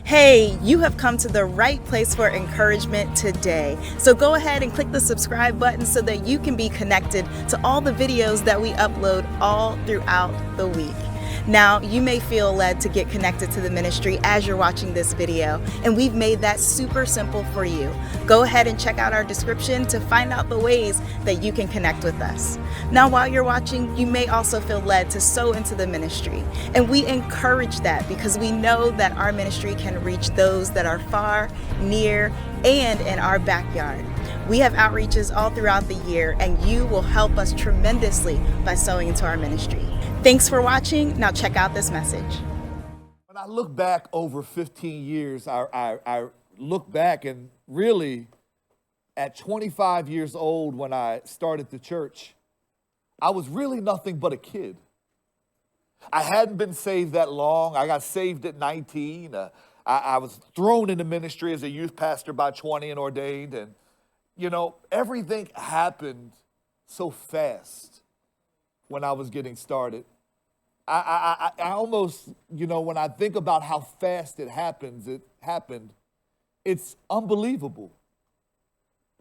Hey, you have come to the right place for encouragement today. So go ahead and click the subscribe button so that you can be connected to all the videos that we upload all throughout the week. Now, you may feel led to get connected to the ministry as you're watching this video, and we've made that super simple for you. Go ahead and check out our description to find out the ways that you can connect with us. Now, while you're watching, you may also feel led to sow into the ministry, and we encourage that because we know that our ministry can reach those that are far, near, and in our backyard. We have outreaches all throughout the year, and you will help us tremendously by sowing into our ministry. Thanks for watching. Now check out this message. When I look back over 15 years, I look back and really at 25 years old when I started the church, I was really nothing but a kid. I hadn't been saved that long. I got saved at 19. I was thrown into ministry as a youth pastor by 20 and ordained. And, you know, everything happened so fast when I was getting started. I almost, you know, when I think about how fast it happened, it's unbelievable.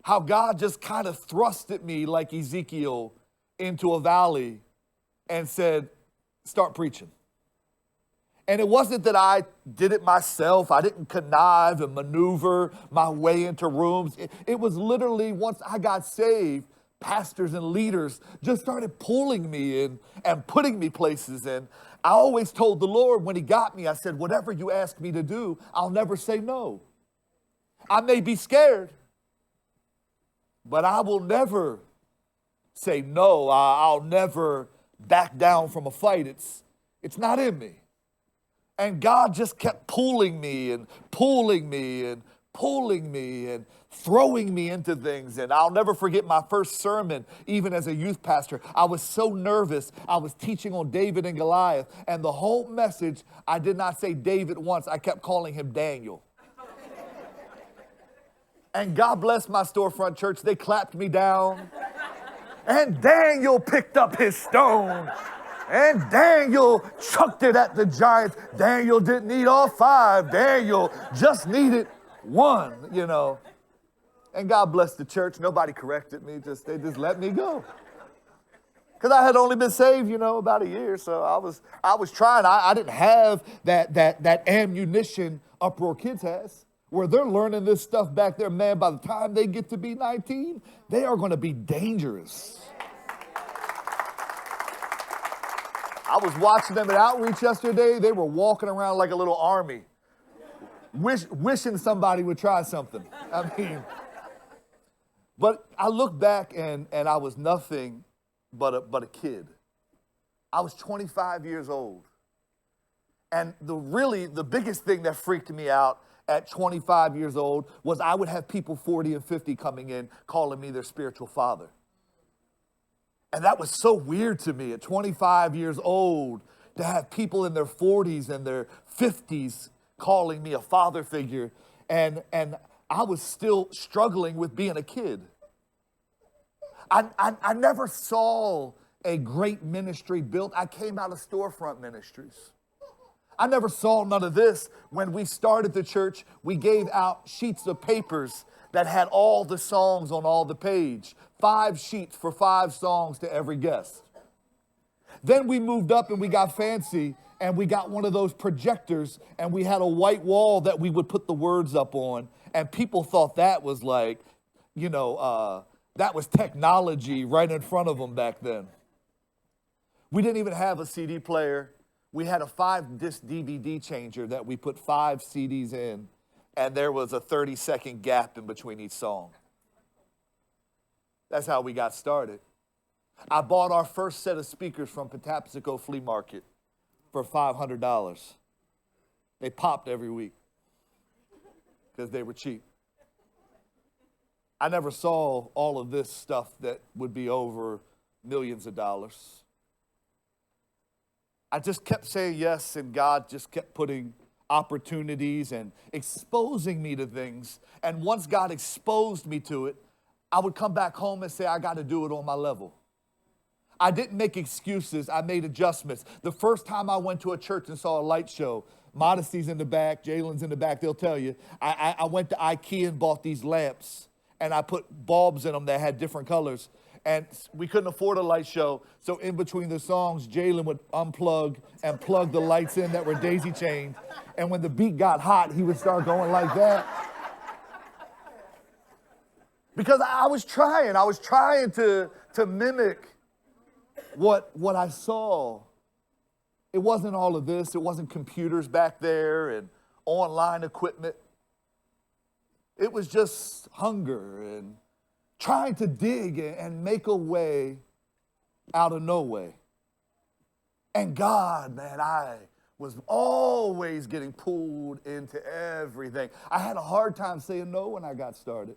How God just kind of thrusted me like Ezekiel into a valley and said, start preaching. And it wasn't that I did it myself. I didn't connive and maneuver my way into rooms. It was literally once I got saved, pastors and leaders just started pulling me in and putting me places. And I always told the Lord when he got me, I said, whatever you ask me to do, I'll never say no. I may be scared, but I will never say no. I'll never back down from a fight. It's not in me. And God just kept pulling me and pulling me and pulling me and throwing me into things. And I'll never forget my first sermon, even as a youth pastor. I was so nervous. I was teaching on David and Goliath. And the whole message, I did not say David once. I kept calling him Daniel. And God bless my storefront church. They clapped me down. And Daniel picked up his stone. And Daniel chucked it at the giants. Daniel didn't need all 5. Daniel just needed 1, you know. And God bless the church. Nobody corrected me. They just let me go. Because I had only been saved, you know, about a year. So I was trying. I didn't have that ammunition Uproar Kids has, where they're learning this stuff back there. Man, by the time they get to be 19, they are going to be dangerous. I was watching them at Outreach yesterday. They were walking around like a little army, wishing somebody would try something. I mean, but I look back and I was nothing but a kid. I was 25 years old. And the biggest thing that freaked me out at 25 years old was I would have people 40 and 50 coming in calling me their spiritual father. And that was so weird to me at 25 years old to have people in their 40s and their 50s calling me a father figure. And I was still struggling with being a kid. I never saw a great ministry built. I came out of storefront ministries. I never saw none of this. When we started the church, we gave out sheets of papers that had all the songs on all the page. 5 sheets for 5 songs to every guest. Then we moved up and we got fancy and we got one of those projectors and we had a white wall that we would put the words up on. And people thought that was like, you know, that was technology right in front of them back then. We didn't even have a CD player. We had a 5-disc DVD changer that we put 5 CDs in, and there was a 30-second gap in between each song. That's how we got started. I bought our first set of speakers from Patapsco Flea Market for $500. They popped every week because they were cheap. I never saw all of this stuff that would be over millions of dollars. I just kept saying yes, and God just kept putting opportunities and exposing me to things. And once God exposed me to it, I would come back home and say, I got to do it on my level. I didn't make excuses. I made adjustments. The first time I went to a church and saw a light show, Modesty's in the back, Jalen's in the back, they'll tell you, I went to IKEA and bought these lamps, and I put bulbs in them that had different colors. And we couldn't afford a light show, so in between the songs, Jalen would unplug and plug the lights in that were daisy chained. And when the beat got hot, he would start going like that. Because I was trying to mimic what I saw. It wasn't all of this. It wasn't computers back there and online equipment. It was just hunger and trying to dig and make a way out of no way. And God, man, I was always getting pulled into everything. I had a hard time saying no when I got started.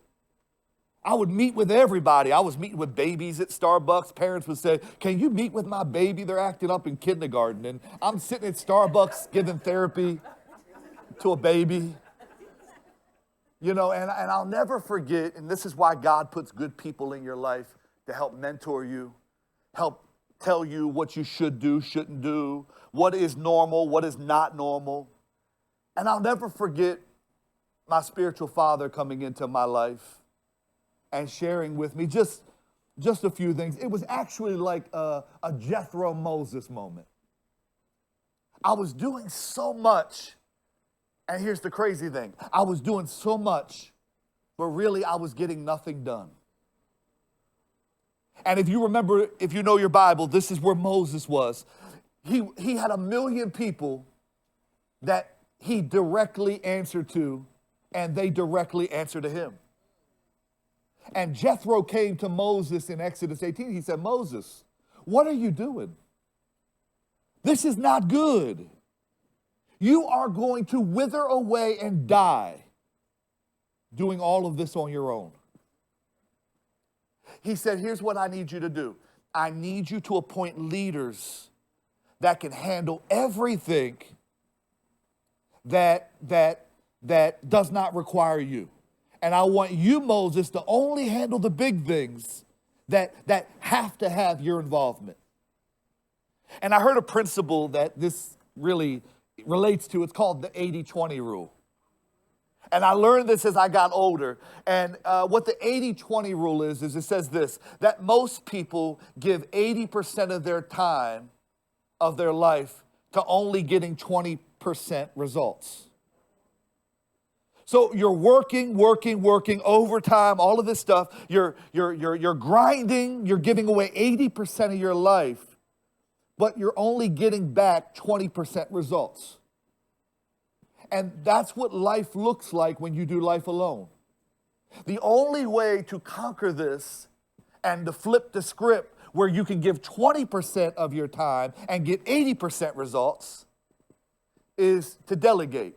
I would meet with everybody. I was meeting with babies at Starbucks. Parents would say, can you meet with my baby? They're acting up in kindergarten. And I'm sitting at Starbucks giving therapy to a baby. You know, and I'll never forget, and this is why God puts good people in your life to help mentor you, help tell you what you should do, shouldn't do, what is normal, what is not normal. And I'll never forget my spiritual father coming into my life and sharing with me just a few things. It was actually like a Jethro Moses moment. I was doing so much. And here's the crazy thing. I was doing so much, but really I was getting nothing done. And if you remember, if you know your Bible, this is where Moses was. He had 1 million people that he directly answered to, and they directly answered to him. And Jethro came to Moses in Exodus 18. He said, Moses, what are you doing? This is not good. You are going to wither away and die doing all of this on your own. He said, here's what I need you to do. I need you to appoint leaders that can handle everything that does not require you. And I want you, Moses, to only handle the big things that have to have your involvement. And I heard a principle that this really relates to. It's called the 80-20 rule. And I learned this as I got older. And what the 80-20 rule is it says this, that most people give 80% of their time of their life to only getting 20% results. So you're working overtime, all of this stuff. You're grinding, you're giving away 80% of your life, but you're only getting back 20% results. And that's what life looks like when you do life alone. The only way to conquer this and to flip the script where you can give 20% of your time and get 80% results is to delegate.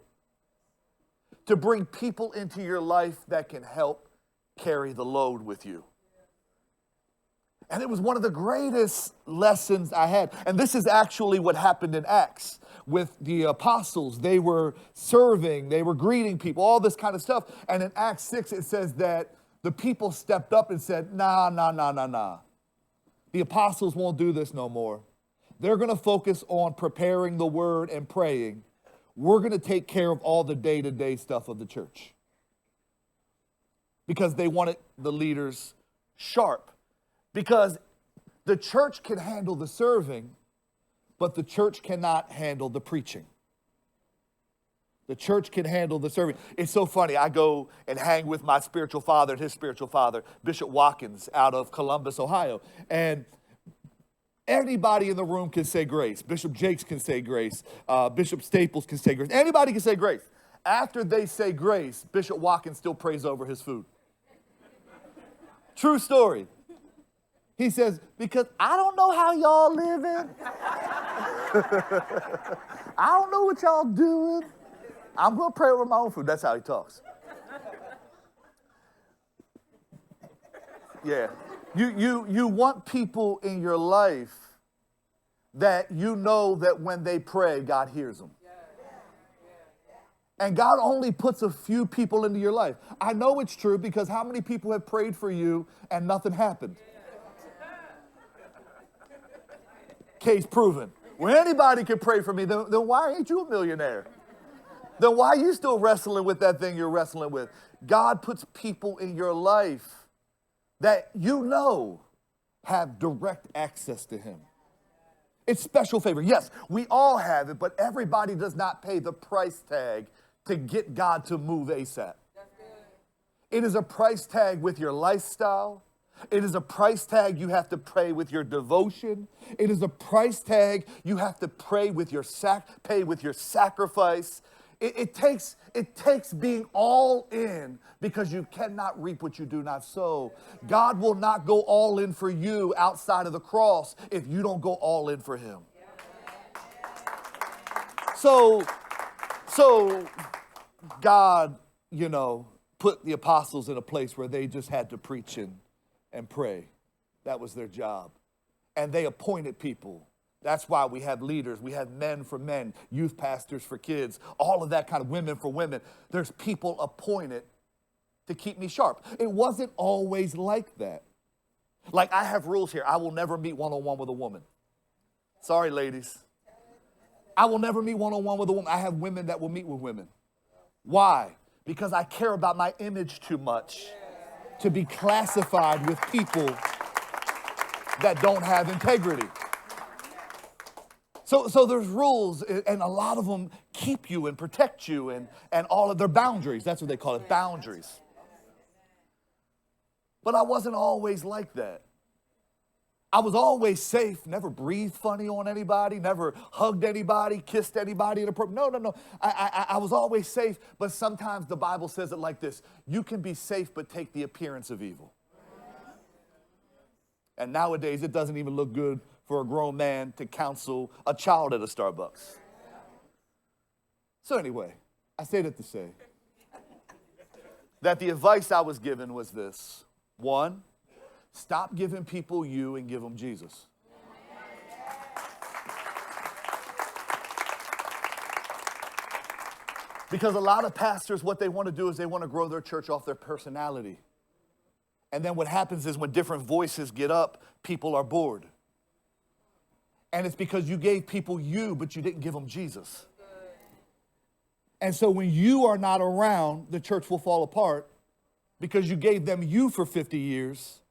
To bring people into your life that can help carry the load with you. And it was one of the greatest lessons I had. And this is actually what happened in Acts with the apostles. They were serving, they were greeting people, all this kind of stuff. And in Acts 6, it says that the people stepped up and said, nah. The apostles won't do this no more. They're going to focus on preparing the word and praying. We're going to take care of all the day-to-day stuff of the church. Because they wanted the leaders sharp. Because the church can handle the serving, but the church cannot handle the preaching. The church can handle the serving. It's so funny. I go and hang with my spiritual father and his spiritual father, Bishop Watkins, out of Columbus, Ohio. And anybody in the room can say grace. Bishop Jakes can say grace. Bishop Staples can say grace. Anybody can say grace. After they say grace, Bishop Watkins still prays over his food. True story. He says, because I don't know how y'all living. I don't know what y'all doing. I'm going to pray over my own food. That's how he talks. Yeah. You want people in your life that you know that when they pray, God hears them. And God only puts a few people into your life. I know it's true because how many people have prayed for you and nothing happened? Case proven. When anybody can pray for me, then why ain't you a millionaire? Then why are you still wrestling with that thing you're wrestling with? God puts people in your life that you know have direct access to him. It's special favor. Yes, we all have it, but everybody does not pay the price tag to get God to move ASAP. It is a price tag with your lifestyle. It is a price tag you have to pay with your devotion. It is a price tag you have to pay with your sacrifice. It takes being all in, because you cannot reap what you do not sow. God will not go all in for you outside of the cross if you don't go all in for him. So God, put the apostles in a place where they just had to preach and pray. That was their job. And they appointed people. That's why we have leaders. We have men for men, youth pastors for kids, all of that kind of women for women. There's people appointed to keep me sharp. It wasn't always like that. Like, I have rules here. I will never meet one-on-one with a woman. Sorry, ladies. I will never meet one-on-one with a woman. I have women that will meet with women. Why? Because I care about my image too much to be classified with people that don't have integrity. So there's rules, and a lot of them keep you and protect you and all of their boundaries. That's what they call it, boundaries. But I wasn't always like that. I was always safe, never breathed funny on anybody, never hugged anybody, kissed anybody. No. I was always safe, but sometimes the Bible says it like this: you can be safe, but take the appearance of evil. And nowadays, it doesn't even look good for a grown man to counsel a child at a Starbucks. So anyway, I say that to say that the advice I was given was this. One, stop giving people you and give them Jesus. Because a lot of pastors, what they want to do is they want to grow their church off their personality. And then what happens is when different voices get up, people are bored. And it's because you gave people you, but you didn't give them Jesus. And so when you are not around, the church will fall apart because you gave them you for 50 years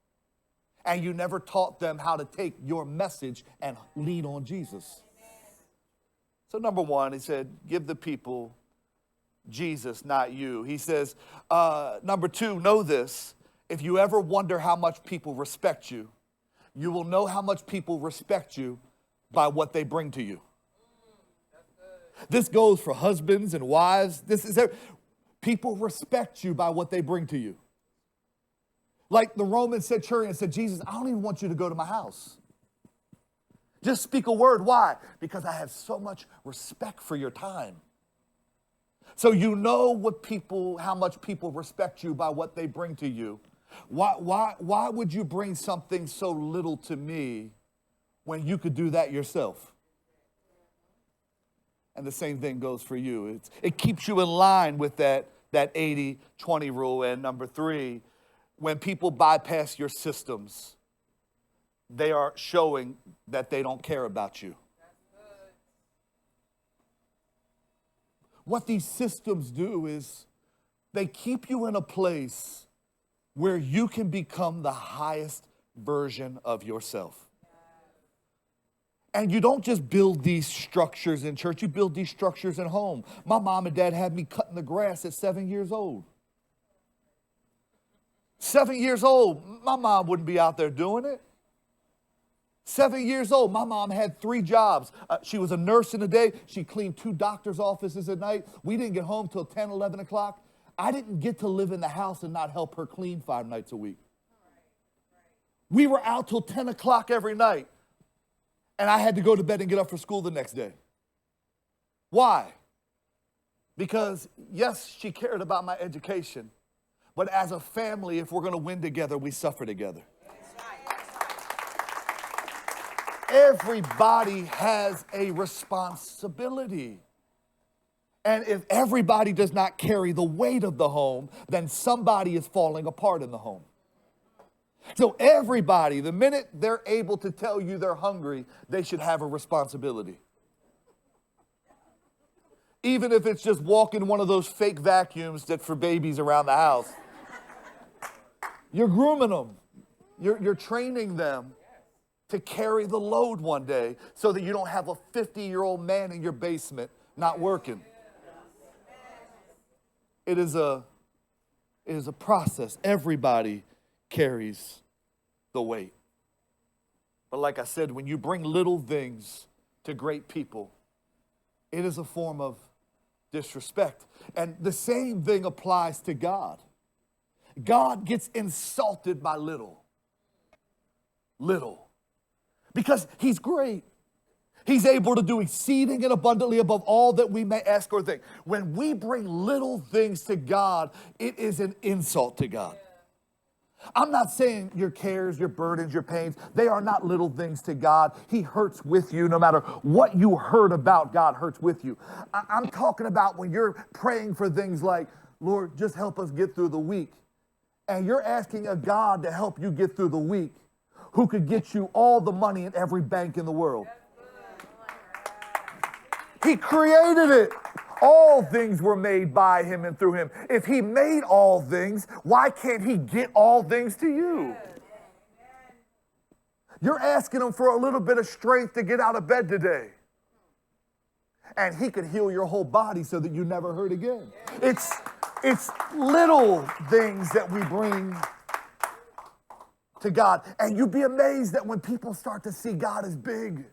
and you never taught them how to take your message and lean on Jesus. So number one, he said, give the people Jesus, not you. He says, number two, know this. If you ever wonder how much people respect you, you will know how much people respect you by what they bring to you. This goes for husbands and wives. People respect you by what they bring to you. Like the Roman centurion said, Jesus, I don't even want you to go to my house. Just speak a word. Why? Because I have so much respect for your time. So you know how much people respect you by what they bring to you. Why would you bring something so little to me when you could do that yourself? And the same thing goes for you. It keeps you in line with that 80-20 rule. And number three, when people bypass your systems, they are showing that they don't care about you. What these systems do is they keep you in a place where you can become the highest version of yourself. And you don't just build these structures in church, you build these structures at home. My mom and dad had me cutting the grass at 7 years old. 7 years old, my mom wouldn't be out there doing it. 7 years old, my mom had 3 jobs. She was a nurse in the day. She cleaned 2 doctor's offices at night. We didn't get home till 10, 11 o'clock. I didn't get to live in the house and not help her clean 5 nights a week. We were out till 10 o'clock every night. And I had to go to bed and get up for school the next day. Why? Because, yes, she cared about my education. But as a family, if we're going to win together, we suffer together. Everybody has a responsibility. And if everybody does not carry the weight of the home, then somebody is falling apart in the home. So everybody, the minute they're able to tell you they're hungry, they should have a responsibility. Even if it's just walking one of those fake vacuums that for babies around the house. You're grooming them. You're training them to carry the load one day so that you don't have a 50-year-old man in your basement not working. It is a process. Everybody carries the weight. But like I said, when you bring little things to great people, it is a form of disrespect. And the same thing applies to God. God gets insulted by little. Little. Because he's great. He's able to do exceeding and abundantly above all that we may ask or think. When we bring little things to God, it is an insult to God. I'm not saying your cares, your burdens, your pains, they are not little things to God. He hurts with you no matter what you heard about God hurts with you. I'm talking about when you're praying for things like, Lord, just help us get through the week. And you're asking a God to help you get through the week who could get you all the money in every bank in the world. He created it. All things were made by him and through him. If he made all things, why can't he get all things to you? You're asking him for a little bit of strength to get out of bed today. And he could heal your whole body so that you never hurt again. It's little things that we bring to God. And you'd be amazed that when people start to see God as big,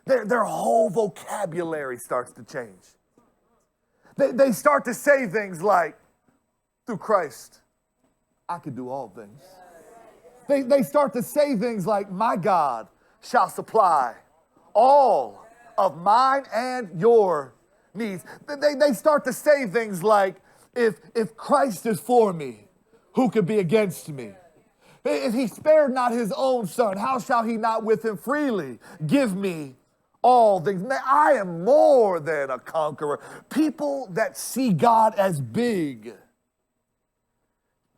their whole vocabulary starts to change. They start to say things like, through Christ, I can do all things. They start to say things like, my God shall supply all of mine and your needs. They start to say things like, if Christ is for me, who could be against me? If he spared not his own son, how shall he not with him freely give me all things? Man, I am more than a conqueror. People that see God as big,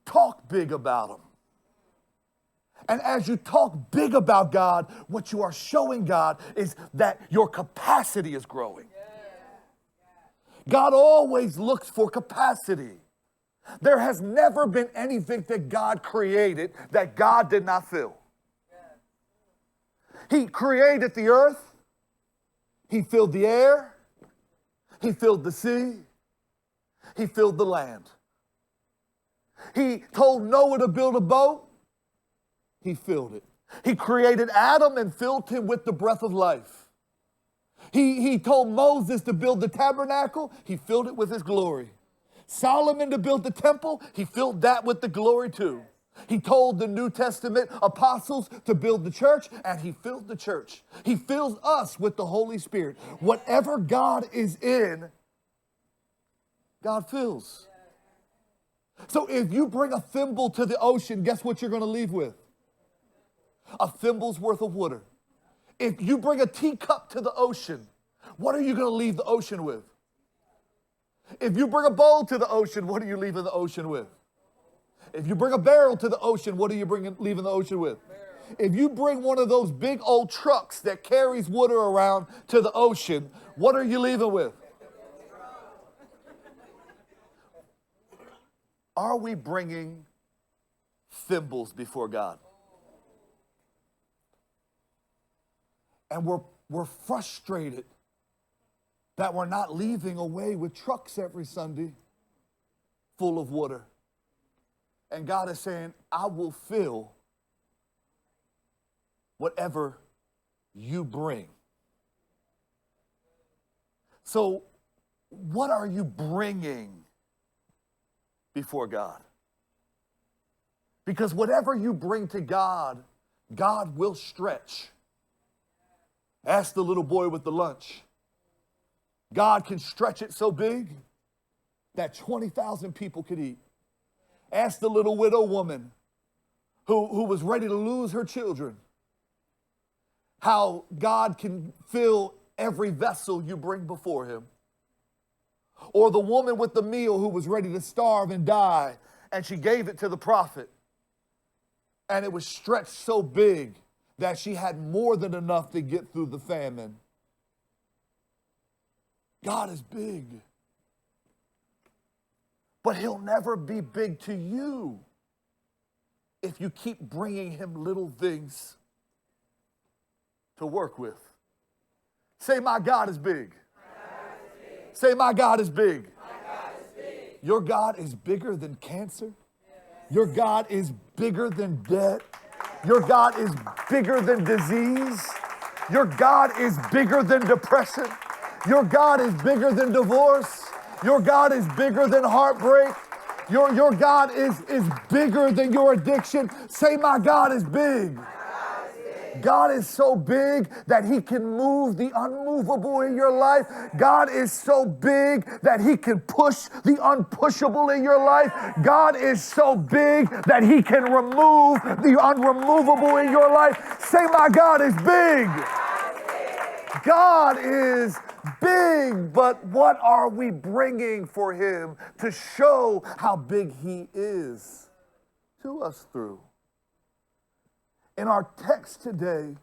talk big about him. And as you talk big about God, what you are showing God is that your capacity is growing. God always looks for capacity. There has never been anything that God created that God did not fill. He created the earth. He filled the air. He filled the sea. He filled the land. He told Noah to build a boat. He filled it. He created Adam and filled him with the breath of life. He told Moses to build the tabernacle. He filled it with his glory. Solomon to build the temple. He filled that with the glory too. He told the New Testament apostles to build the church, and he filled the church. He fills us with the Holy Spirit. Whatever God is in, God fills. So if you bring a thimble to the ocean, guess what you're going to leave with? A thimble's worth of water. If you bring a teacup to the ocean, what are you going to leave the ocean with? If you bring a bowl to the ocean, what are you leaving the ocean with? If you bring a barrel to the ocean, what are you leaving the ocean with? If you bring one of those big old trucks that carries water around to the ocean, what are you leaving with? Are we bringing thimbles before God? And we're frustrated that we're not leaving away with trucks every Sunday full of water. And God is saying, I will fill whatever you bring. So what are you bringing before God? Because whatever you bring to God, God will stretch. Ask the little boy with the lunch. God can stretch it so big that 20,000 people could eat. Ask the little widow woman who was ready to lose her children how God can fill every vessel you bring before him. Or the woman with the meal who was ready to starve and die, and she gave it to the prophet. And it was stretched so big that she had more than enough to get through the famine. God is big. But he'll never be big to you if you keep bringing him little things to work with. Say, my God is big. Say, my God is big. Your God is bigger than cancer. Your God is bigger than debt. Your God is bigger than disease. Your God is bigger than depression. Your God is bigger than divorce. Your God is bigger than heartbreak. Your God is bigger than your addiction. Say, my God is big. God is so big that he can move the unmovable in your life. God is so big that he can push the unpushable in your life. God is so big that he can remove the unremovable in your life. Say, my God is big. God is big, but what are we bringing for him to show how big he is to us through? In our text today,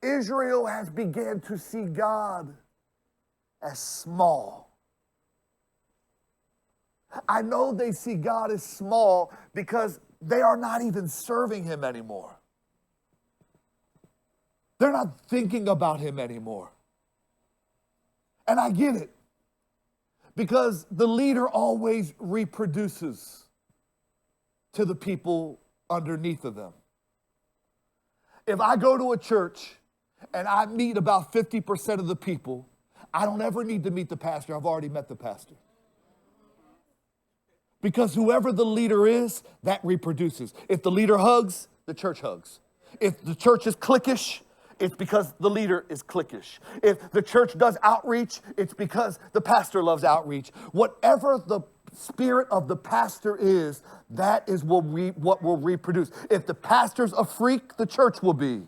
Israel has begun to see God as small. I know they see God as small because they are not even serving him anymore. They're not thinking about him anymore. And I get it, because the leader always reproduces to the people underneath of them. If I go to a church and I meet about 50% of the people, I don't ever need to meet the pastor. I've already met the pastor. Because whoever the leader is, that reproduces. If the leader hugs, the church hugs. If the church is cliquish, it's because the leader is cliquish. If the church does outreach, it's because the pastor loves outreach. Whatever the spirit of the pastor is, that is what will reproduce. If the pastor's a freak, the church will be.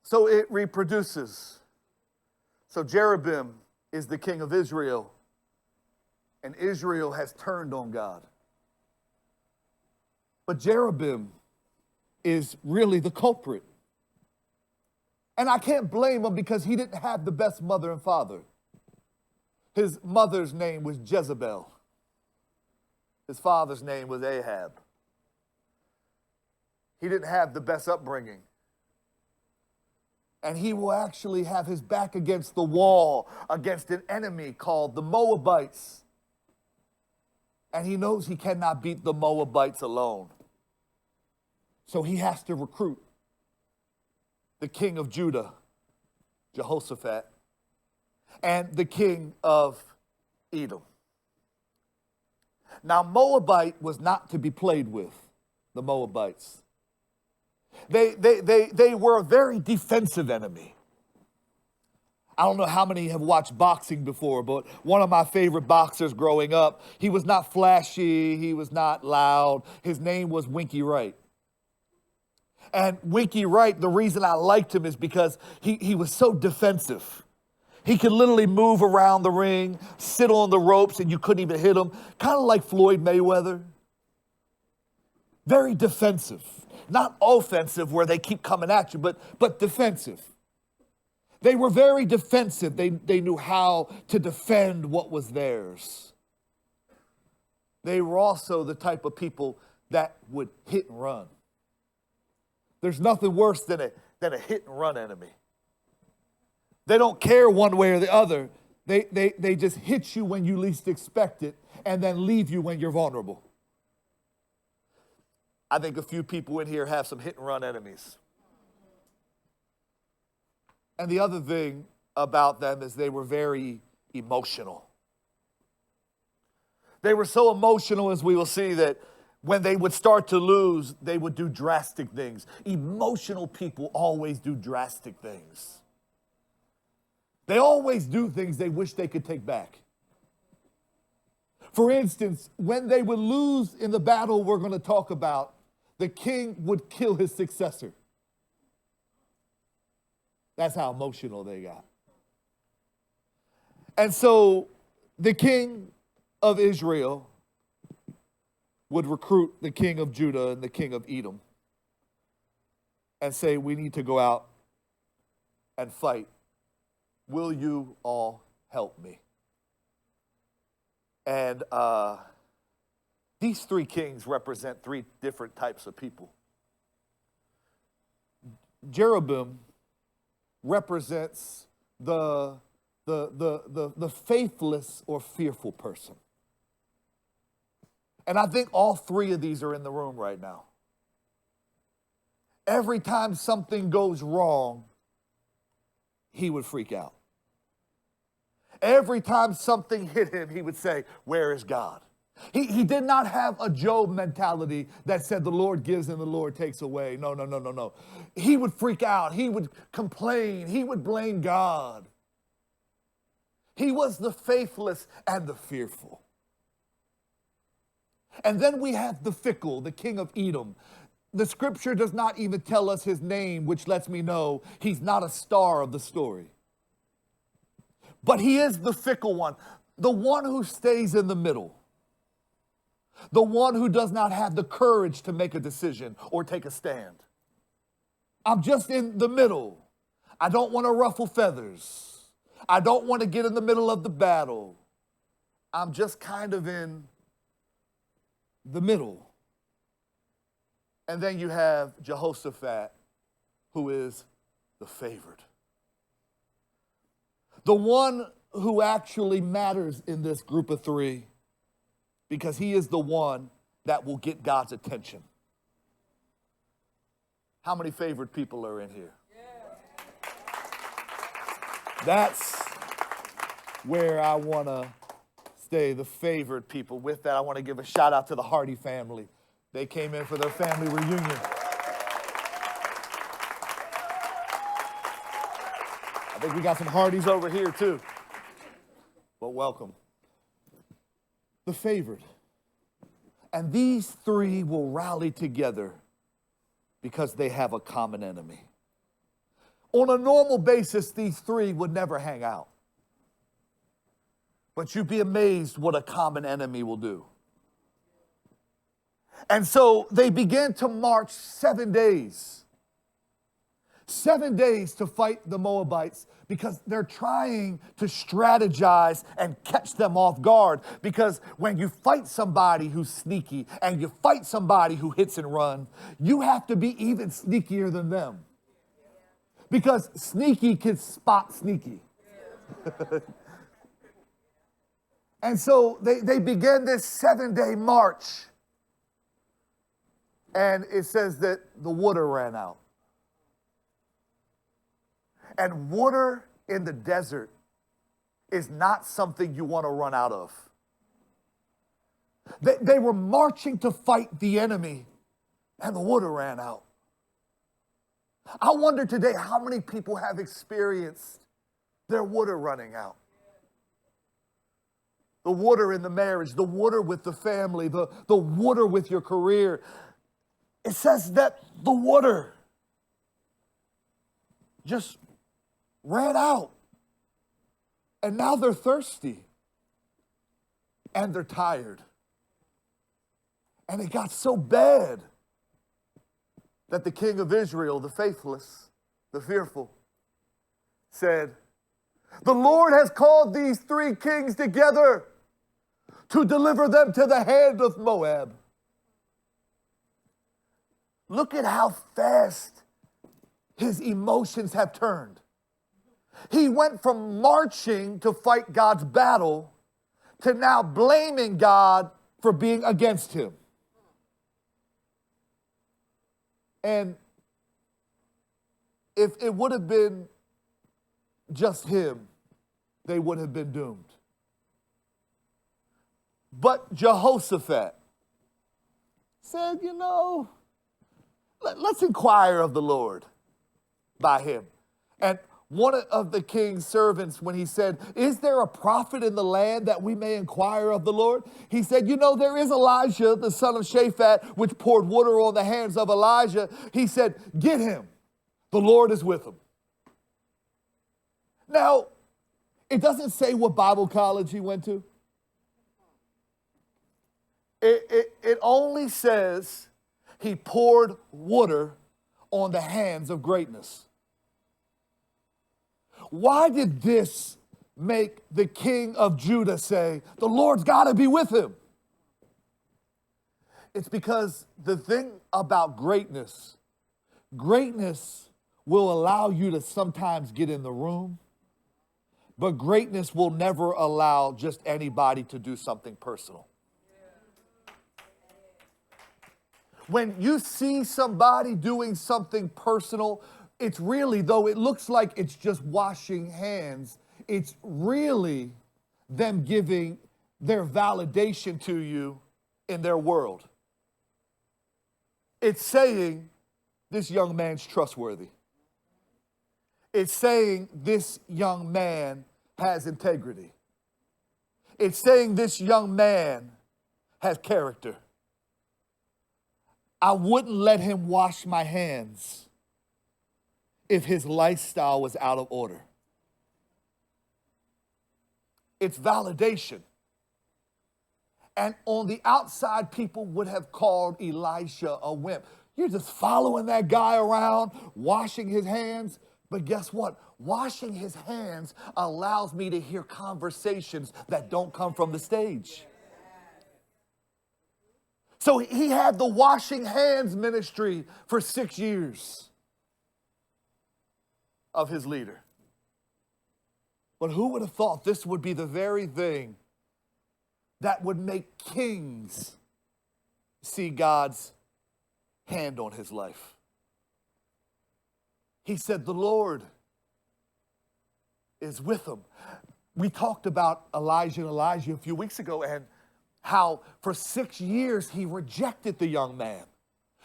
So it reproduces. So Jeroboam is the king of Israel, and Israel has turned on God. But Jeroboam is really the culprit. And I can't blame him because he didn't have the best mother and father. His mother's name was Jezebel. His father's name was Ahab. He didn't have the best upbringing. And he will actually have his back against the wall, against an enemy called the Moabites. And he knows he cannot beat the Moabites alone. So he has to recruit the king of Judah, Jehoshaphat, and the king of Edom. Now, Moabite was not to be played with, the Moabites. They were a very defensive enemy. I don't know how many have watched boxing before, but one of my favorite boxers growing up, he was not flashy, he was not loud. His name was Winky Wright. And Winky Wright, the reason I liked him is because he was so defensive. He could literally move around the ring, sit on the ropes, and you couldn't even hit him. Kind of like Floyd Mayweather. Very defensive. Not offensive where they keep coming at you, but defensive. They were very defensive. They knew how to defend what was theirs. They were also the type of people that would hit and run. There's nothing worse than a hit and run enemy. They don't care one way or the other. They just hit you when you least expect it and then leave you when you're vulnerable. I think a few people in here have some hit and run enemies. And the other thing about them is they were very emotional. They were so emotional, as we will see, that when they would start to lose, they would do drastic things. Emotional people always do drastic things. They always do things they wish they could take back. For instance, when they would lose in the battle we're going to talk about, the king would kill his successor. That's how emotional they got. And so the king of Israel would recruit the king of Judah and the king of Edom and say, we need to go out and fight. Will you all help me? And these three kings represent three different types of people. Jeroboam represents the faithless or fearful person. And I think all three of these are in the room right now. Every time something goes wrong, he would freak out. Every time something hit him, he would say, where is God? He did not have a Job mentality that said the Lord gives and the Lord takes away. No. He would freak out. He would complain. He would blame God. He was the faithless and the fearful. And then we have the fickle, the king of Edom. The scripture does not even tell us his name, which lets me know he's not a star of the story. But he is the fickle one, the one who stays in the middle, the one who does not have the courage to make a decision or take a stand. I'm just in the middle. I don't want to ruffle feathers. I don't want to get in the middle of the battle. I'm just kind of in the middle. And then you have Jehoshaphat, who is the favored. The one who actually matters in this group of three, because he is the one that will get God's attention. How many favored people are in here? That's where I want to stay, the favored people. With that, I want to give a shout out to the Hardy family. They came in for their family reunion. I think we got some Hardys over here too. But welcome. The favored. And these three will rally together because they have a common enemy. On a normal basis, these three would never hang out. But you'd be amazed what a common enemy will do. And so they began to march 7 days. 7 days to fight the Moabites because they're trying to strategize and catch them off guard. Because when you fight somebody who's sneaky and you fight somebody who hits and runs, you have to be even sneakier than them. Because sneaky can spot sneaky. And so they began this 7-day march. And it says that the water ran out. And water in the desert is not something you want to run out of. They were marching to fight the enemy, and the water ran out. I wonder today how many people have experienced their water running out. The water in the marriage, the water with the family, the water with your career. It says that the water just ran out. And now they're thirsty. And they're tired. And it got so bad that the king of Israel, the faithless, the fearful, said, the Lord has called these three kings together to deliver them to the hand of Moab. Look at how fast his emotions have turned. He went from marching to fight God's battle to now blaming God for being against him. And if it would have been just him, they would have been doomed. But Jehoshaphat said, let's inquire of the Lord by him. And one of the king's servants, when he said, is there a prophet in the land that we may inquire of the Lord? He said, there is Elijah, the son of Shaphat, which poured water on the hands of Elijah. He said, get him. The Lord is with him. Now, it doesn't say what Bible college he went to. It only says he poured water on the hands of greatness. Why did this make the king of Judah say, the Lord's got to be with him? It's because the thing about greatness will allow you to sometimes get in the room, but greatness will never allow just anybody to do something personal. When you see somebody doing something personal, it's really, though it looks like it's just washing hands, it's really them giving their validation to you in their world. It's saying, this young man's trustworthy. It's saying this young man has integrity. It's saying this young man has character. I wouldn't let him wash my hands if his lifestyle was out of order. It's validation. And on the outside, people would have called Elisha a wimp. You're just following that guy around, washing his hands. But guess what? Washing his hands allows me to hear conversations that don't come from the stage. So he had the washing hands ministry for 6 years of his leader. But who would have thought this would be the very thing that would make kings see God's hand on his life? He said, the Lord is with him. We talked about Elijah and Elijah a few weeks ago and how for 6 years he rejected the young man.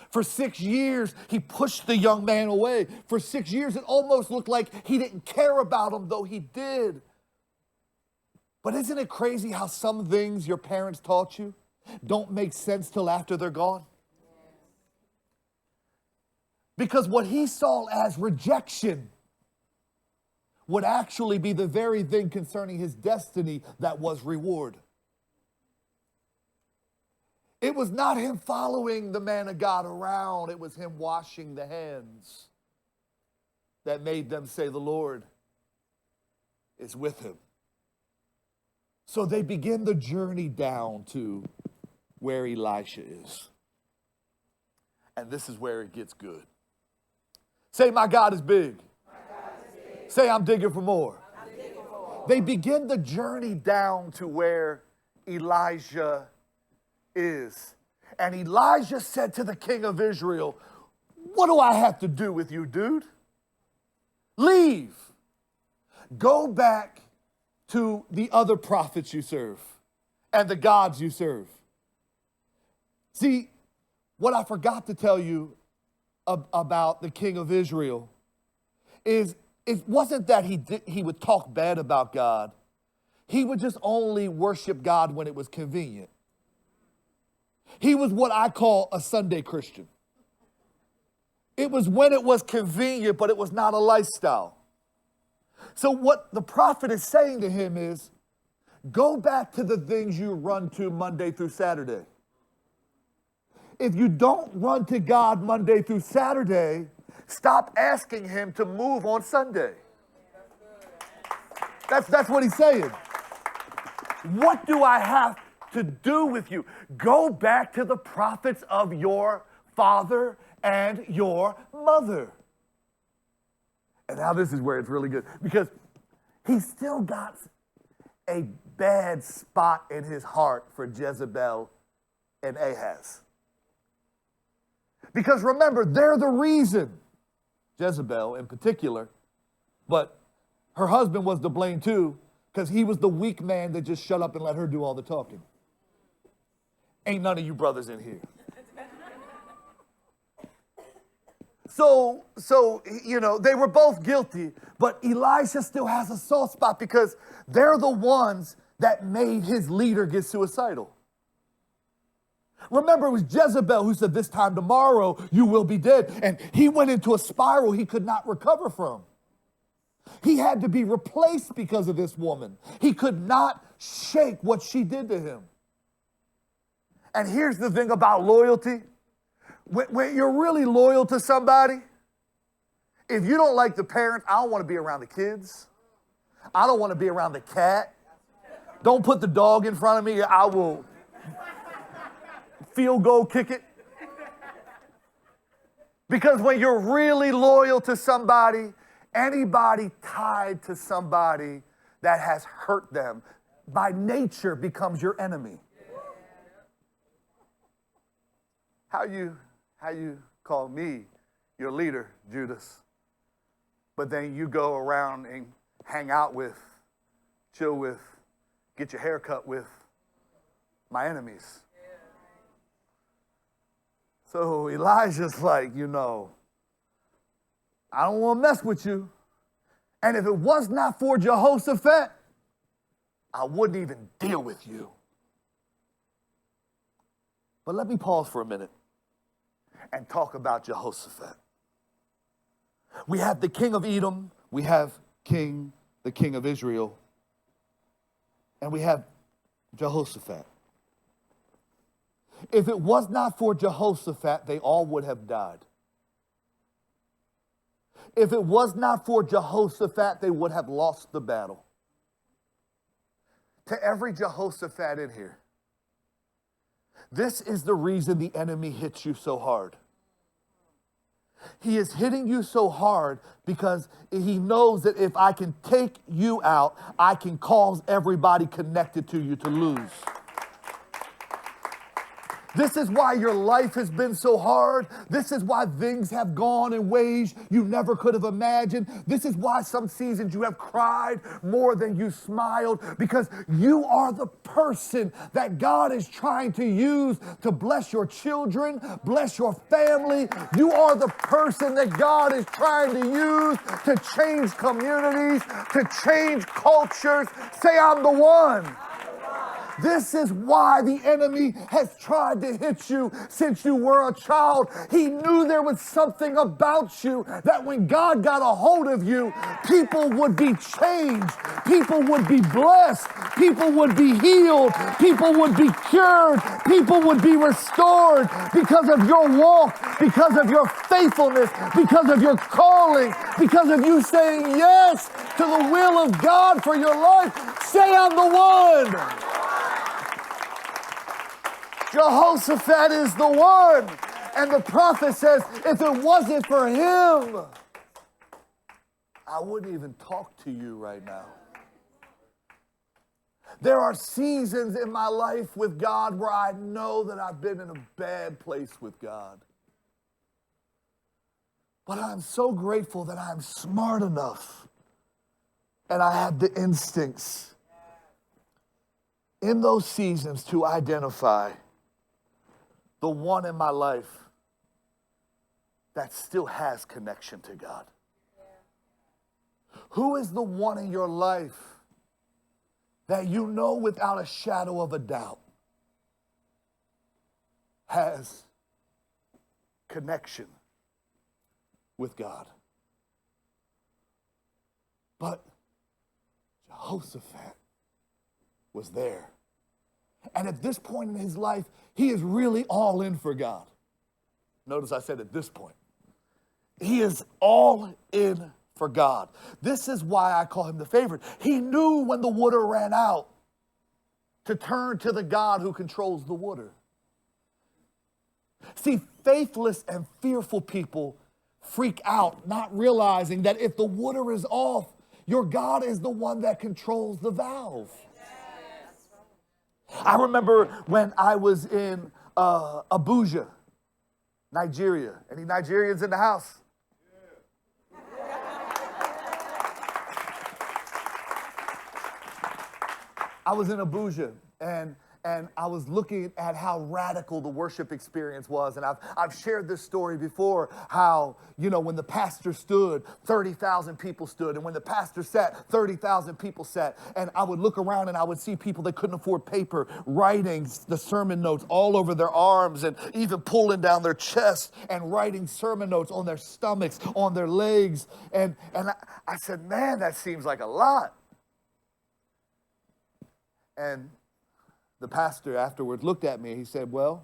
For 6 years, he pushed the young man away. For 6 years, it almost looked like he didn't care about him, though he did. But isn't it crazy how some things your parents taught you don't make sense till after they're gone? Because what he saw as rejection would actually be the very thing concerning his destiny that was reward. It was not him following the man of God around. It was him washing the hands that made them say the Lord is with him. So they begin the journey down to where Elisha is. And this is where it gets good. Say, my God is big. Say, I'm digging for more. They begin the journey down to where Elijah is. And Elijah said to the king of Israel, what do I have to do with you, dude? Leave. Go back to the other prophets you serve and the gods you serve. See, what I forgot to tell you about the king of Israel is it wasn't that he would talk bad about God. He would just only worship God when it was convenient. He was what I call a Sunday Christian. It was when it was convenient, but it was not a lifestyle. So what the prophet is saying to him is, go back to the things you run to Monday through Saturday. If you don't run to God Monday through Saturday, stop asking him to move on Sunday. That's what he's saying. What do I have to do with you? Go back to the prophets of your father and your mother. And now this is where it's really good, because he still got a bad spot in his heart for Jezebel and Ahaz. Because remember, they're the reason, Jezebel in particular, but her husband was to blame too, because he was the weak man that just shut up and let her do all the talking. Ain't none of you brothers in here. So, they were both guilty, but Elisha still has a soft spot because they're the ones that made his leader get suicidal. Remember, it was Jezebel who said, this time tomorrow you will be dead. And he went into a spiral he could not recover from. He had to be replaced because of this woman. He could not shake what she did to him. And here's the thing about loyalty. When you're really loyal to somebody, if you don't like the parents, I don't want to be around the kids. I don't want to be around the cat. Don't put the dog in front of me. I will field goal kick it. Because when you're really loyal to somebody, anybody tied to somebody that has hurt them, by nature becomes your enemy. How you call me your leader, Judas, but then you go around and hang out with, chill with, get your hair cut with my enemies. So Elijah's like, I don't want to mess with you. And if it was not for Jehoshaphat, I wouldn't even deal with you. But let me pause for a minute and talk about Jehoshaphat. We have the king of Edom, we have the king of Israel, and we have Jehoshaphat. If it was not for Jehoshaphat, they all would have died. If it was not for Jehoshaphat, they would have lost the battle. To every Jehoshaphat in here, this is the reason the enemy hits you so hard. He is hitting you so hard because he knows that if I can take you out, I can cause everybody connected to you to lose. This is why your life has been so hard. This is why things have gone in ways you never could have imagined. This is why some seasons you have cried more than you smiled, because you are the person that God is trying to use to bless your children, bless your family. You are the person that God is trying to use to change communities, to change cultures. Say, I'm the one. This is why the enemy has tried to hit you since you were a child. He knew there was something about you that when God got a hold of you, people would be changed. People would be blessed. People would be healed. People would be cured. People would be restored because of your walk, because of your faithfulness, because of your calling, because of you saying yes to the will of God for your life. Say, I'm the one. Jehoshaphat is the one. And the prophet says, if it wasn't for him, I wouldn't even talk to you right now. There are seasons in my life with God where I know that I've been in a bad place with God. But I'm so grateful that I'm smart enough and I have the instincts in those seasons to identify the one in my life that still has connection to God. Who is the one in your life that you know without a shadow of a doubt has connection with God? But Jehoshaphat was there. And at this point in his life, he is really all in for God. Notice I said at this point. He is all in for God. This is why I call him the favorite. He knew when the water ran out to turn to the God who controls the water. See, faithless and fearful people freak out, not realizing that if the water is off, your God is the one that controls the valve. I remember when I was in Abuja, Nigeria. Any Nigerians in the house? I was in Abuja, and I was looking at how radical the worship experience was. And I've shared this story before, how, when the pastor stood, 30,000 people stood. And when the pastor sat, 30,000 people sat. And I would look around and I would see people that couldn't afford paper, writing the sermon notes all over their arms and even pulling down their chest and writing sermon notes on their stomachs, on their legs. And I said, man, that seems like a lot. And The pastor afterwards looked at me and he said, well,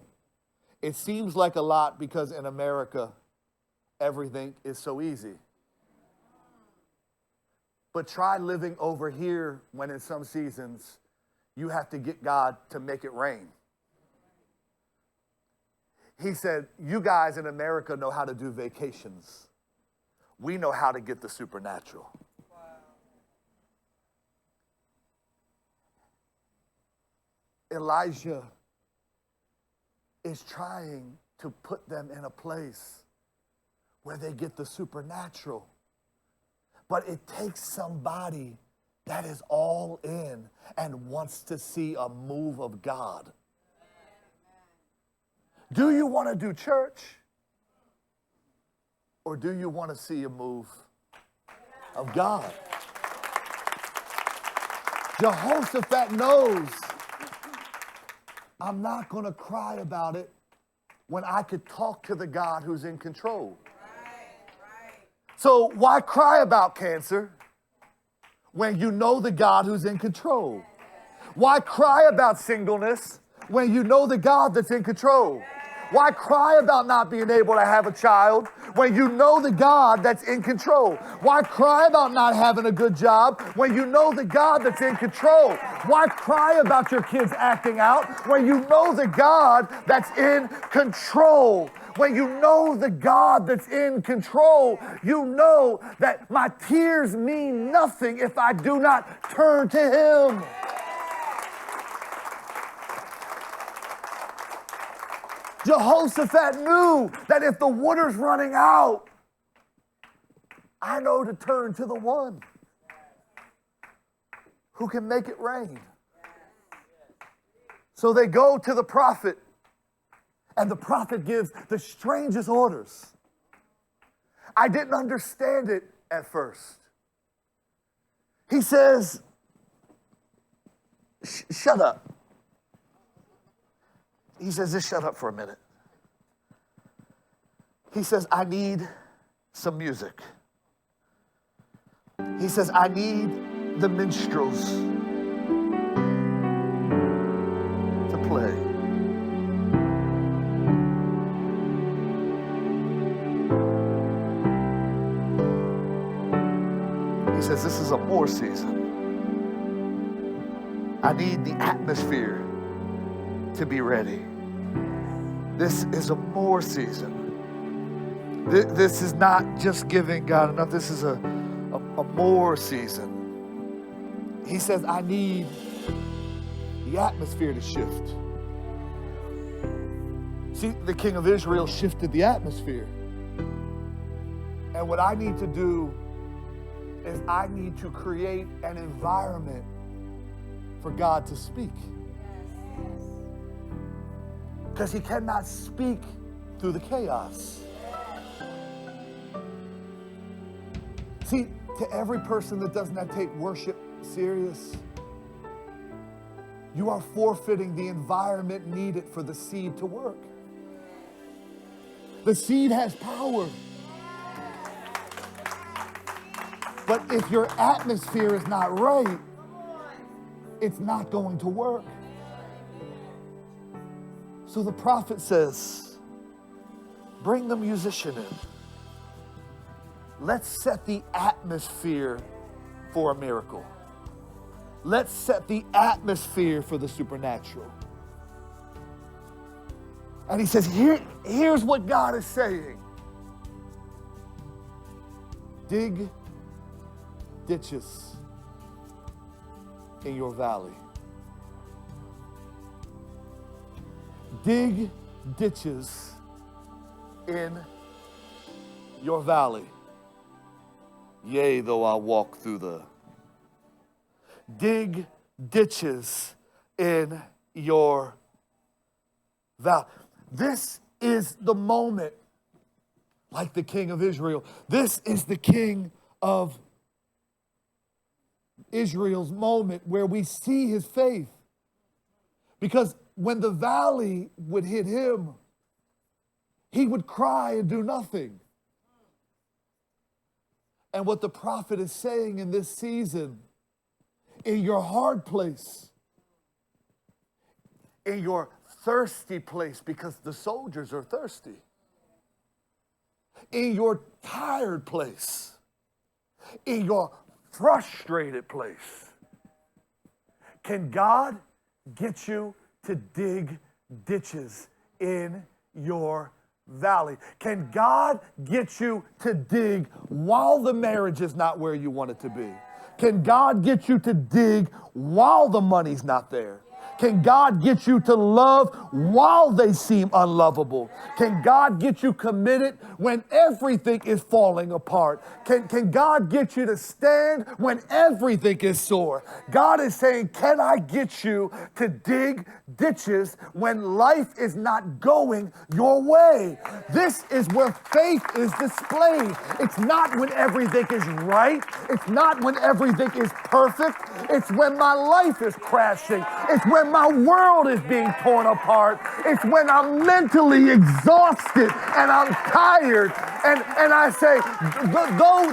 it seems like a lot because in America, everything is so easy. But try living over here when in some seasons you have to get God to make it rain. He said, you guys in America know how to do vacations. We know how to get the supernatural. Wow. Elijah is trying to put them in a place where they get the supernatural. But it takes somebody that is all in and wants to see a move of God. Do you want to do church? Or do you want to see a move of God? Jehoshaphat knows I'm not going to cry about it when I could talk to the God who's in control. So why cry about cancer when you know the God who's in control? Why cry about singleness when you know the God that's in control? Why cry about not being able to have a child when you know the God that's in control? Why cry about not having a good job when you know the God that's in control? Why cry about your kids acting out when you know the God that's in control? When you know the God that's in control, you know that my tears mean nothing if I do not turn to Him. Jehoshaphat knew that if the water's running out, I know to turn to the one who can make it rain. So they go to the prophet, and the prophet gives the strangest orders. I didn't understand it at first. He says, shut up. He says, just shut up for a minute. He says, I need some music. He says, I need the minstrels to play. He says, this is a more season. I need the atmosphere to be ready. This is a more season. This is not just giving God enough. This is a more season. He says, I need the atmosphere to shift. See, the king of Israel shifted the atmosphere. And what I need to do is I need to create an environment for God to speak. Because He cannot speak through the chaos. See, to every person that does not take worship serious, you are forfeiting the environment needed for the seed to work. The seed has power. But if your atmosphere is not right, it's not going to work. So the prophet says, bring the musician in. Let's set the atmosphere for a miracle. Let's set the atmosphere for the supernatural. And he says, here's what God is saying. Dig ditches in your valley. Dig ditches in your valley. Yea, though I walk through the... Dig ditches in your valley. This is the moment, like the king of Israel. This is the king of Israel's moment where we see his faith. Because when the valley would hit him, he would cry and do nothing. And what the prophet is saying in this season, in your hard place, in your thirsty place, because the soldiers are thirsty, in your tired place, in your frustrated place. Can God get you to dig ditches in your valley? Can God get you to dig while the marriage is not where you want it to be? Can God get you to dig while the money's not there? Can God get you to love while they seem unlovable? Can God get you committed when everything is falling apart? Can God get you to stand when everything is sore? God is saying, can I get you to dig ditches when life is not going your way? This is where faith is displayed. It's not when everything is right. It's not when everything is perfect. It's when my life is crashing. It's when my world is being torn apart. It's when I'm mentally exhausted and I'm tired. And I say,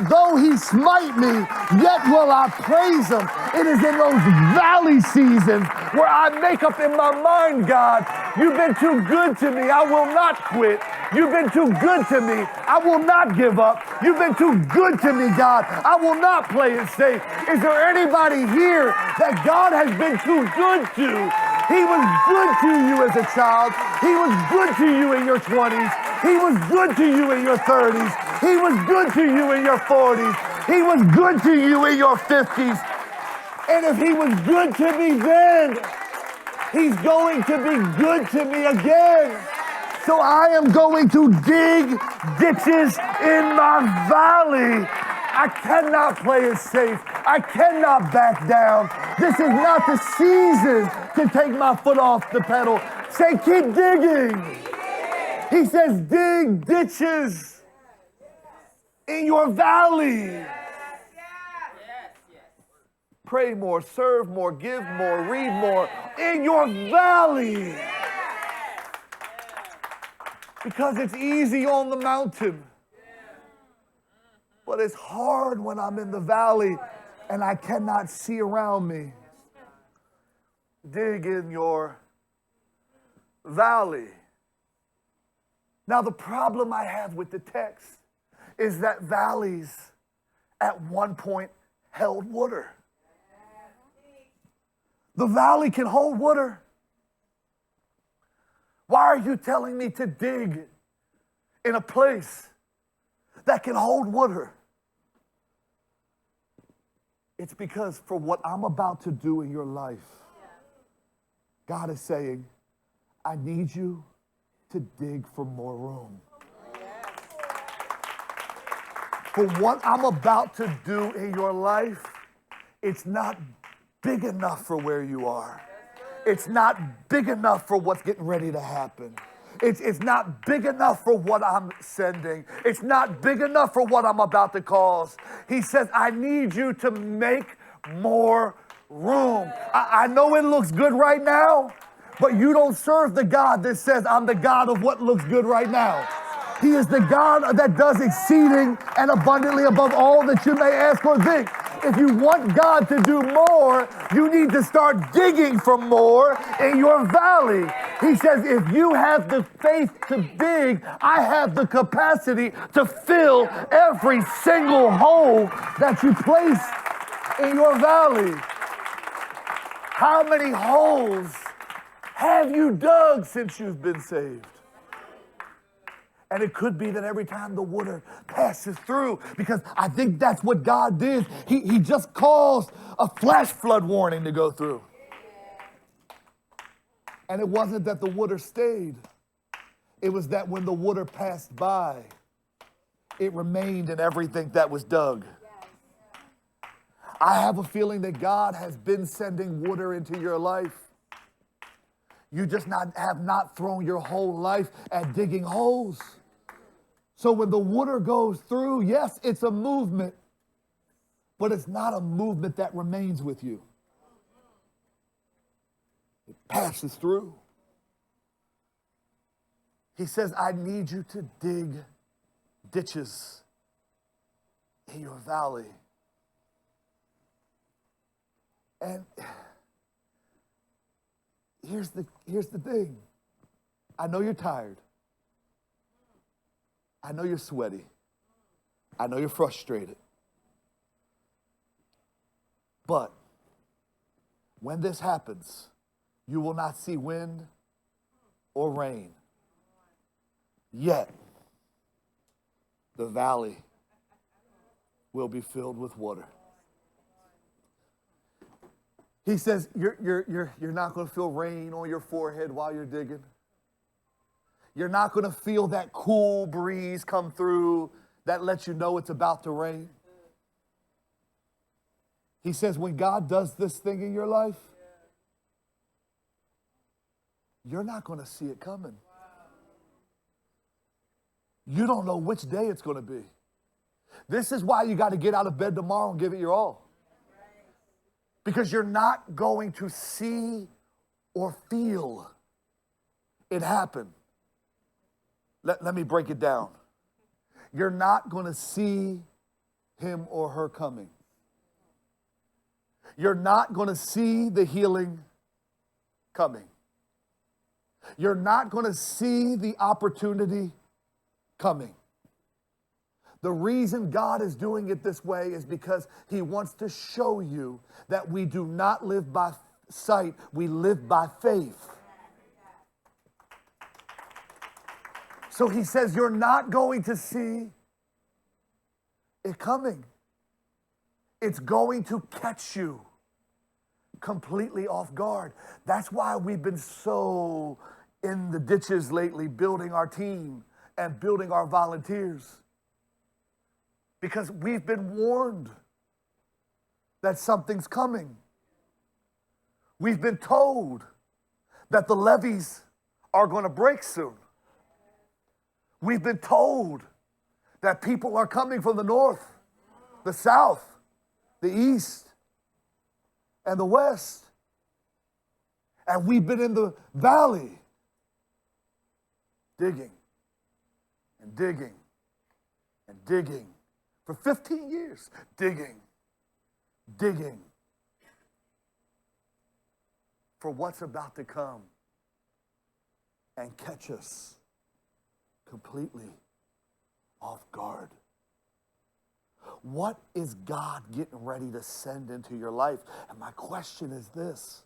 though he smite me, yet will I praise him. It is in those valley seasons where I make up in my mind, God, you've been too good to me. I will not quit. You've been too good to me. I will not give up. You've been too good to me, God. I will not play it safe. Is there anybody here that God has been too good to? He was good to you as a child. He was good to you in your 20s. He was good to you in your 30s. He was good to you in your 40s. He was good to you in your 50s. And if he was good to me then, he's going to be good to me again. So I am going to dig ditches in my valley. I cannot play it safe. I cannot back down. This is not the season to take my foot off the pedal. Say, keep digging. He says, dig ditches in your valley. Pray more, serve more, give more, read more in your valley. Because it's easy on the mountain. But it's hard when I'm in the valley and I cannot see around me. Dig in your valley. Now, the problem I have with the text is that valleys at one point held water. The valley can hold water. Why are you telling me to dig in a place that can hold water? It's because for what I'm about to do in your life, God is saying, I need you to dig for more room. For what I'm about to do in your life, it's not big enough for where you are. It's not big enough for what's getting ready to happen. It's not big enough for what I'm sending. It's not big enough for what I'm about to cause. He says, I need you to make more room. I know it looks good right now, but you don't serve the God that says, I'm the God of what looks good right now. He is the God that does exceeding and abundantly above all that you may ask or think. If you want God to do more, you need to start digging for more in your valley. He says, if you have the faith to dig, I have the capacity to fill every single hole that you place in your valley. How many holes have you dug since you've been saved? And it could be that every time the water passes through, because I think that's what God did. He just caused a flash flood warning to go through. And it wasn't that the water stayed. It was that when the water passed by, it remained in everything that was dug. I have a feeling that God has been sending water into your life. You just have not thrown your whole life at digging holes. So when the water goes through, yes, it's a movement, but it's not a movement that remains with you. It passes through. He says, I need you to dig ditches in your valley. And here's the thing. I know you're tired. I know you're sweaty. I know you're frustrated. But when this happens, you will not see wind or rain. Yet, the valley will be filled with water. He says, you're not going to feel rain on your forehead while you're digging. You're not going to feel that cool breeze come through that lets you know it's about to rain. He says, when God does this thing in your life, you're not going to see it coming. You don't know which day it's going to be. This is why you got to get out of bed tomorrow and give it your all. Because you're not going to see or feel it happen. Let me break it down. You're not going to see him or her coming. You're not going to see the healing coming. You're not going to see the opportunity coming. The reason God is doing it this way is because he wants to show you that we do not live by sight, we live by faith. So he says you're not going to see it coming. It's going to catch you completely off guard. That's why we've been so in the ditches lately, building our team and building our volunteers. Because we've been warned that something's coming. We've been told that the levees are going to break soon. We've been told that people are coming from the north, the south, the east, and the west. And we've been in the valley digging and digging and digging for 15 years. Digging for what's about to come and catch us completely off guard. What is God getting ready to send into your life? And my question is this: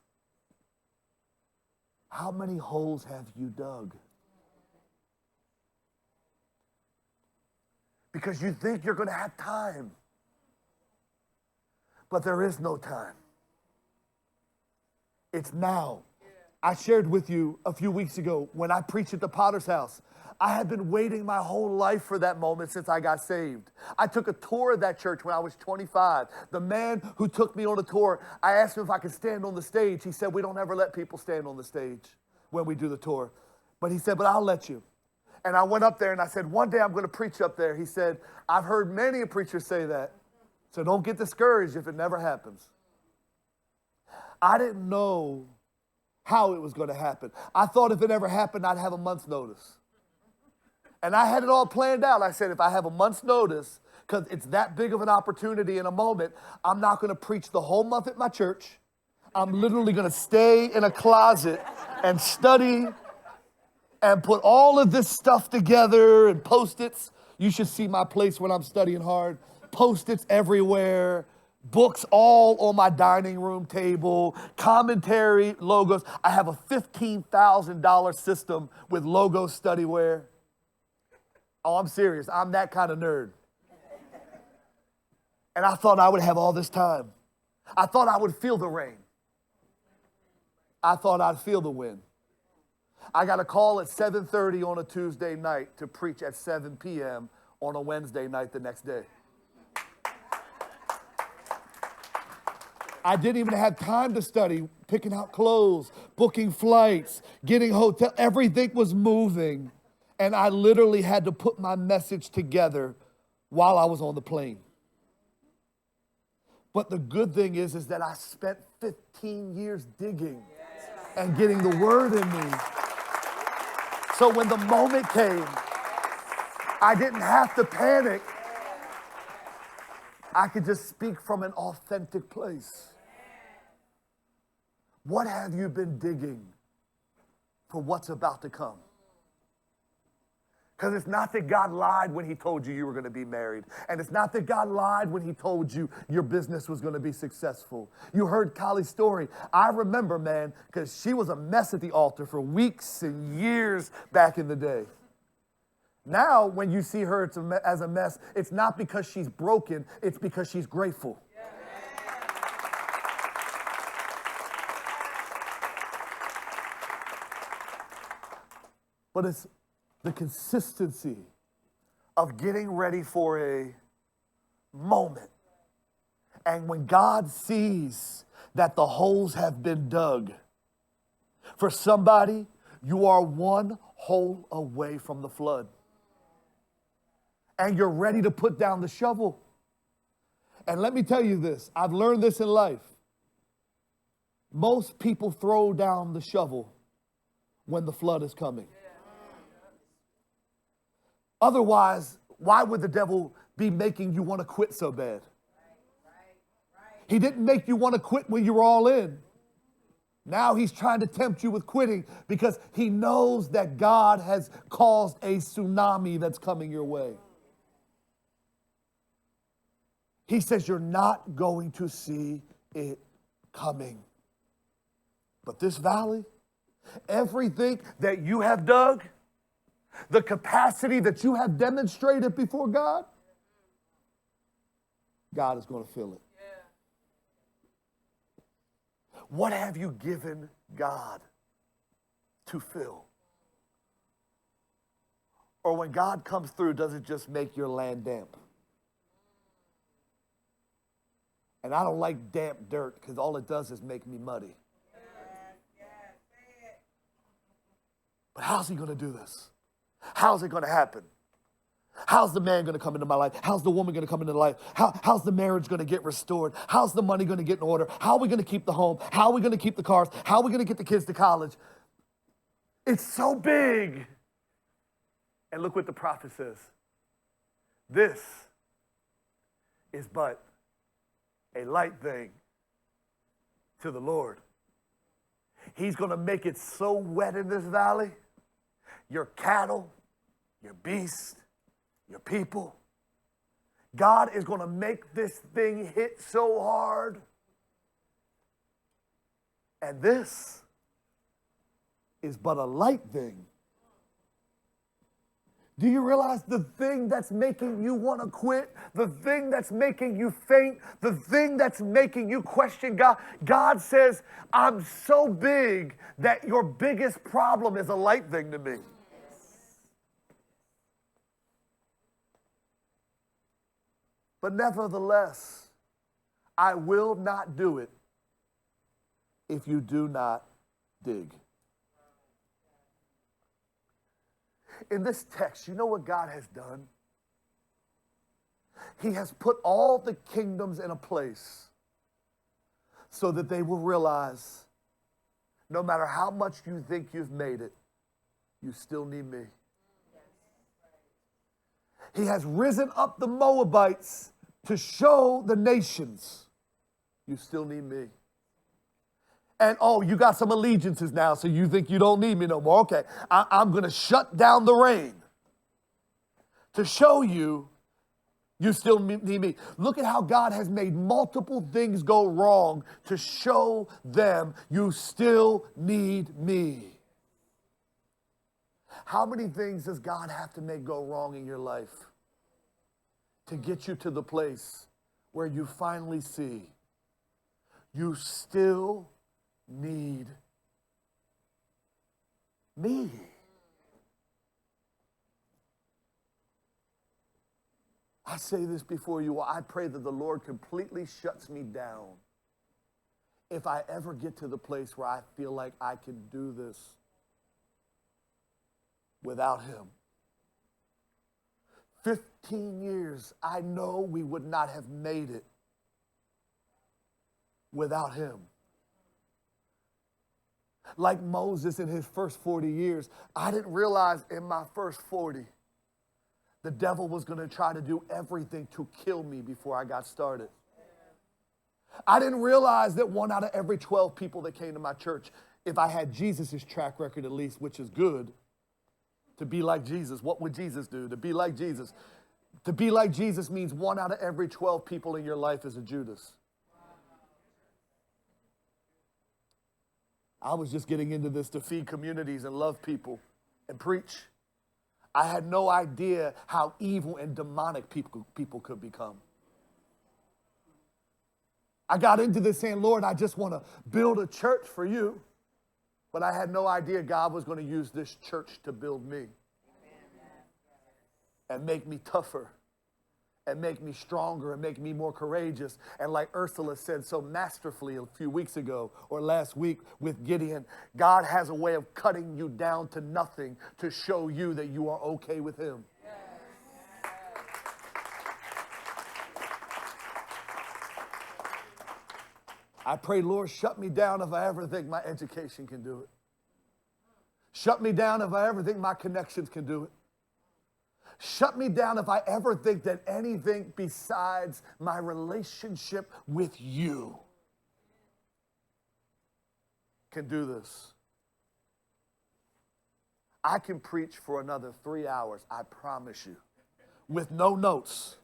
how many holes have you dug? Because you think you're going to have time, but there is no time. It's now. I shared with you a few weeks ago when I preached at the Potter's House. I had been waiting my whole life for that moment since I got saved. I took a tour of that church when I was 25. The man who took me on a tour, I asked him if I could stand on the stage. He said, we don't ever let people stand on the stage when we do the tour. But he said, but I'll let you. And I went up there and I said, one day I'm going to preach up there. He said, I've heard many a preacher say that. So don't get discouraged if it never happens. I didn't know how it was going to happen. I thought if it ever happened, I'd have a month's notice. And I had it all planned out. I said, if I have a month's notice, because it's that big of an opportunity in a moment, I'm not going to preach the whole month at my church. I'm literally going to stay in a closet and study and put all of this stuff together and Post-its. You should see my place when I'm studying hard. Post-its everywhere. Books all on my dining room table, commentary, logos. I have a $15,000 system with logo studyware. Oh, I'm serious. I'm that kind of nerd. And I thought I would have all this time. I thought I would feel the rain. I thought I'd feel the wind. I got a call at 7:30 on a Tuesday night to preach at 7 p.m. on a Wednesday night the next day. I didn't even have time to study, picking out clothes, booking flights, getting hotel. Everything was moving. And I literally had to put my message together while I was on the plane. But the good thing is that I spent 15 years digging and getting the word in me. So when the moment came, I didn't have to panic. I could just speak from an authentic place. What have you been digging for what's about to come. Because it's not that God lied when he told you you were going to be married. And it's not that God lied when he told you your business was going to be successful. You heard Kylie's story. I remember, man, because she was a mess at the altar for weeks and years back in the day. Now, when you see her as a mess, it's not because she's broken. It's because she's grateful. But it's the consistency of getting ready for a moment. And when God sees that the holes have been dug, for somebody, you are one hole away from the flood. And you're ready to put down the shovel. And let me tell you this, I've learned this in life. Most people throw down the shovel when the flood is coming. Otherwise, why would the devil be making you want to quit so bad? He didn't make you want to quit when you were all in. Now he's trying to tempt you with quitting because he knows that God has caused a tsunami that's coming your way. He says you're not going to see it coming. But this valley, everything that you have dug, the capacity that you have demonstrated before God, God is going to fill it. What have you given God to fill? Or when God comes through, does it just make your land damp? And I don't like damp dirt because all it does is make me muddy. But how's he going to do this? How's it going to happen? How's the man going to come into my life? How's the woman going to come into life? How's the marriage going to get restored? How's the money going to get in order? How are we going to keep the home? How are we going to keep the cars? How are we going to get the kids to college? It's so big. And look what the prophet says. This is but a light thing to the Lord. He's going to make it so wet in this valley. Your cattle, your beasts, your people. God is going to make this thing hit so hard. And this is but a light thing. Do you realize the thing that's making you want to quit, the thing that's making you faint, the thing that's making you question God? God says, I'm so big that your biggest problem is a light thing to me. But nevertheless, I will not do it if you do not dig. In this text, you know what God has done? He has put all the kingdoms in a place so that they will realize no matter how much you think you've made it, you still need me. He has risen up the Moabites to show the nations, you still need me. And oh, you got some allegiances now, so you think you don't need me no more. Okay, I'm going to shut down the rain to show you, you still need me. Look at how God has made multiple things go wrong to show them you still need me. How many things does God have to make go wrong in your life to get you to the place where you finally see you still need me? I say this before you all. I pray that the Lord completely shuts me down if I ever get to the place where I feel like I can do this without him. 15 years, I know we would not have made it without him. Like Moses in his first 40 years, I didn't realize in my first 40, the devil was going to try to do everything to kill me before I got started. I didn't realize that 1 out of every 12 people that came to my church if I had Jesus' track record at least, which is good, to be like Jesus, what would Jesus do? To be like Jesus. To be like Jesus means 1 out of every 12 people in your life is a Judas. I was just getting into this to feed communities and love people and preach. I had no idea how evil and demonic people could become. I got into this saying, Lord, I just want to build a church for you. But I had no idea God was going to use this church to build me and make me tougher and make me stronger and make me more courageous. And like Ursula said so masterfully a few weeks ago or last week with Gideon, God has a way of cutting you down to nothing to show you that you are okay with him. I pray, Lord, shut me down if I ever think my education can do it. Shut me down if I ever think my connections can do it. Shut me down if I ever think that anything besides my relationship with you can do this. I can preach for another 3 hours, I promise you, with no notes.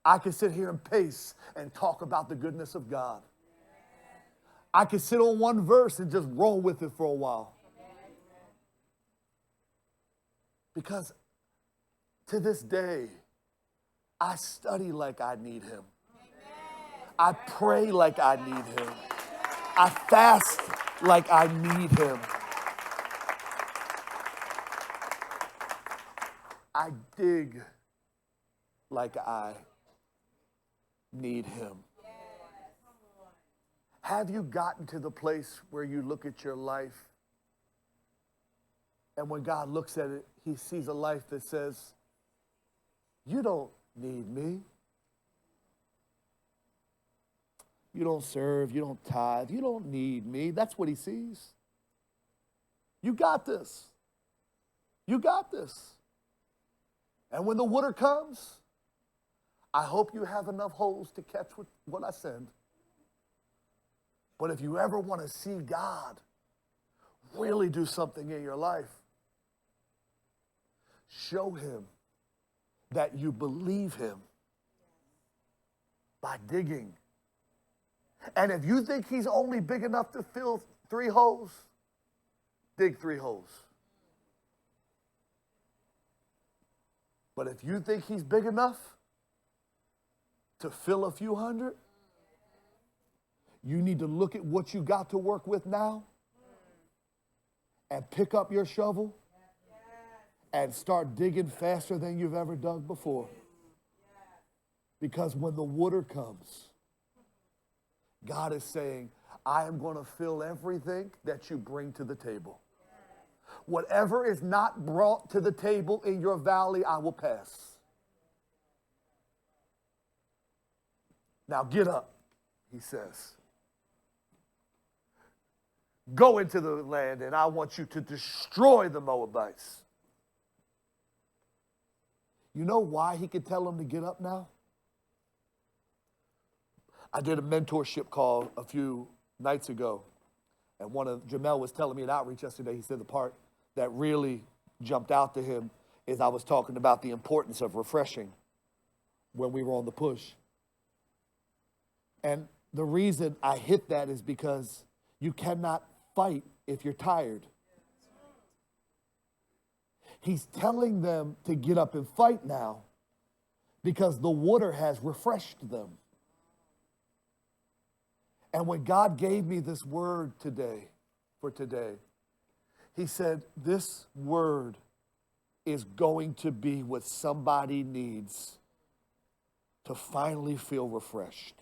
I can sit here and pace and talk about the goodness of God. I can sit on one verse and just roll with it for a while. Because to this day, I study like I need him. I pray like I need him. I fast like I need him. I dig like I need him. Have you gotten to the place where you look at your life and when God looks at it, he sees a life that says, you don't need me. You don't serve, you don't tithe, you don't need me. That's what he sees. You got this. You got this. And when the water comes, I hope you have enough holes to catch what I send. But if you ever want to see God really do something in your life, show him that you believe him by digging. And if you think he's only big enough to fill 3 holes, dig 3 holes. But if you think he's big enough to fill a few hundred, you need to look at what you got to work with now and pick up your shovel and start digging faster than you've ever dug before. Because when the water comes, God is saying, I am going to fill everything that you bring to the table. Whatever is not brought to the table in your valley, I will pass. Now get up, he says. Go into the land, and I want you to destroy the Moabites. You know why he could tell them to get up now? I did a mentorship call a few nights ago, and Jamel was telling me at outreach yesterday, he said the part that really jumped out to him is I was talking about the importance of refreshing when we were on the push. And the reason I hit that is because you cannot fight if you're tired. He's telling them to get up and fight now because the water has refreshed them. And when God gave me this word today, he said, this word is going to be what somebody needs to finally feel refreshed.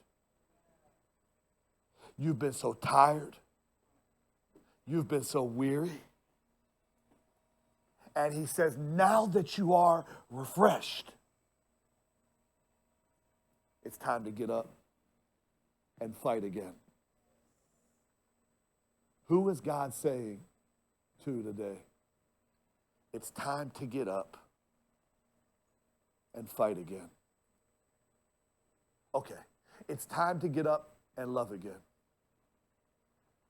You've been so tired. You've been so weary. And he says, now that you are refreshed, it's time to get up and fight again. Who is God saying to today? It's time to get up and fight again. Okay, it's time to get up and love again.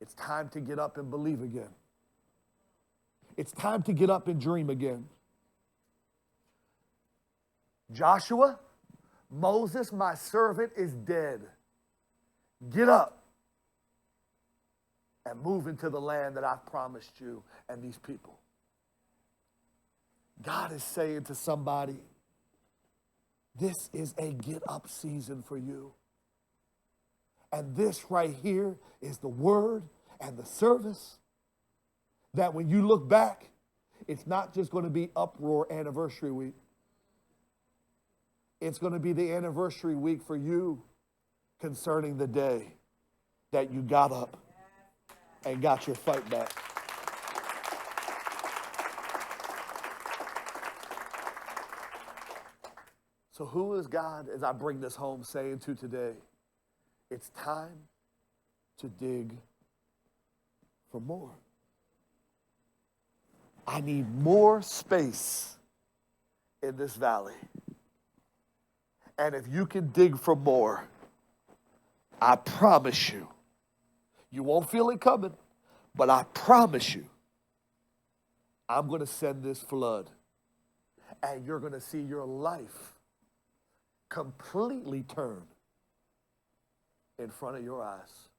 It's time to get up and believe again. It's time to get up and dream again. Joshua, Moses, my servant, is dead. Get up and move into the land that I've promised you and these people. God is saying to somebody, this is a get up season for you. And this right here is the word and the service that when you look back, it's not just going to be Uproar anniversary week. It's going to be the anniversary week for you concerning the day that you got up and got your fight back. So who is God, as I bring this home, saying to today? It's time to dig for more. I need more space in this valley. And if you can dig for more, I promise you, you won't feel it coming, but I promise you, I'm going to send this flood, and you're going to see your life completely turn in front of your eyes.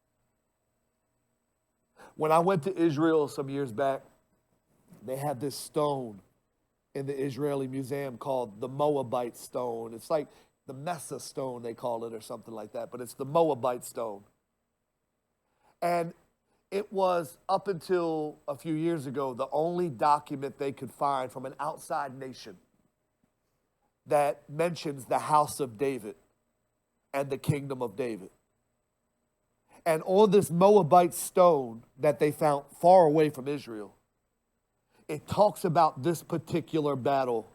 When I went to Israel some years back, they had this stone in the Israeli museum called the Moabite stone. It's like the Mesa stone, they call it, or something like that, but it's the Moabite stone. And it was, up until a few years ago, the only document they could find from an outside nation that mentions the house of David and the kingdom of David. And on this Moabite stone that they found far away from Israel, it talks about this particular battle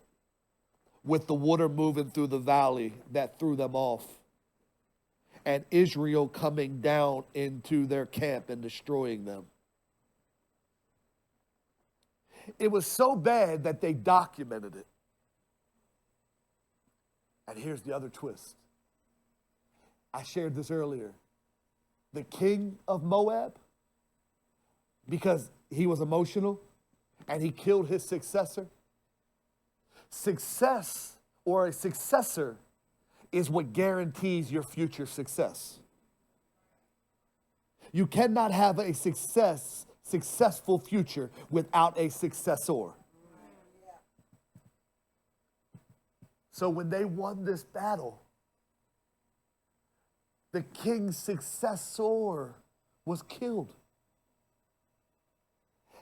with the water moving through the valley that threw them off, and Israel coming down into their camp and destroying them. It was so bad that they documented it. And here's the other twist. I shared this earlier. The king of Moab, because he was emotional and he killed his successor. Success, or a successor, is what guarantees your future success. You cannot have a successful future without a successor. So when they won this battle, the king's successor was killed.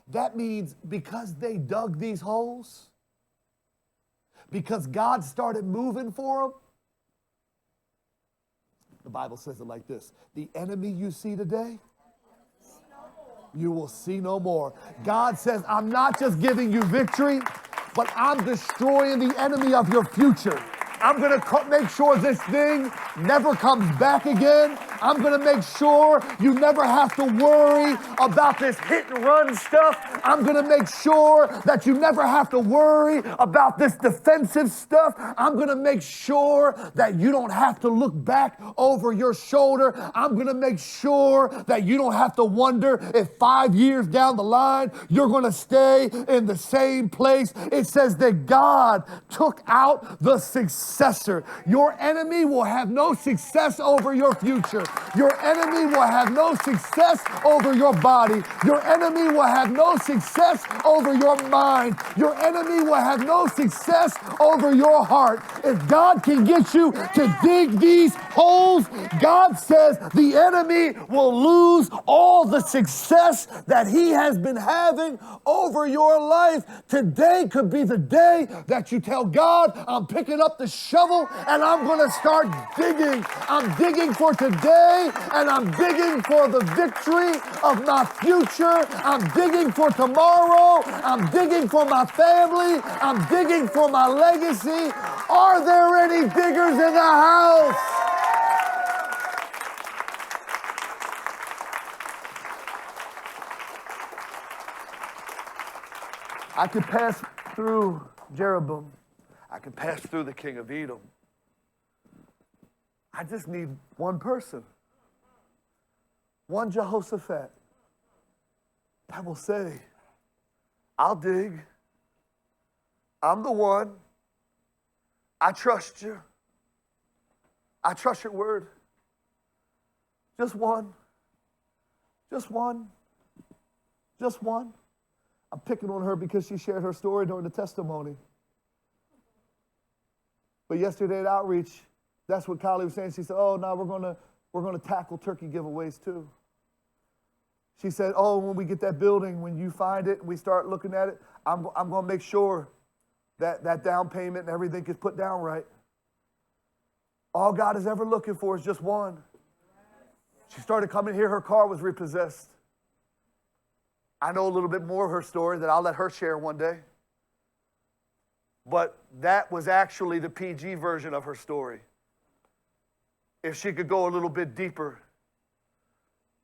That means because they dug these holes, because God started moving for them, the Bible says it like this: the enemy you see today, you will see no more. God says, I'm not just giving you victory, but I'm destroying the enemy of your future. I'm going to make sure this thing never comes back again. I'm going to make sure you never have to worry about this hit and run stuff. I'm going to make sure that you never have to worry about this defensive stuff. I'm going to make sure that you don't have to look back over your shoulder. I'm going to make sure that you don't have to wonder if 5 years down the line you're going to stay in the same place. It says that God took out the successor. Your enemy will have no success over your future. Your enemy will have no success over your body. Your enemy will have no success over your mind. Your enemy will have no success over your heart. If God can get you to dig these holes, God says the enemy will lose all the success that he has been having over your life. Today could be the day that you tell God, I'm picking up the shovel and I'm going to start digging. I'm digging for today, and I'm digging for the victory of my future. I'm digging for tomorrow. I'm digging for my family. I'm digging for my legacy. Are there any diggers in the house? I could pass through Jeroboam. I could pass through the king of Edom. I just need one person. One Jehoshaphat. that will say, I'll dig. I'm the one. I trust you. I trust your word. Just one. Just one. Just one. I'm picking on her because she shared her story during the testimony. But yesterday at Outreach, that's what Kylie was saying. She said, oh, no, we're gonna tackle turkey giveaways too. She said, oh, when we get that building, when you find it and we start looking at it, I'm gonna make sure that down payment and everything gets put down right. All God is ever looking for is just one. She started coming here, her car was repossessed. I know a little bit more of her story that I'll let her share one day. But that was actually the PG version of her story. If she could go a little bit deeper,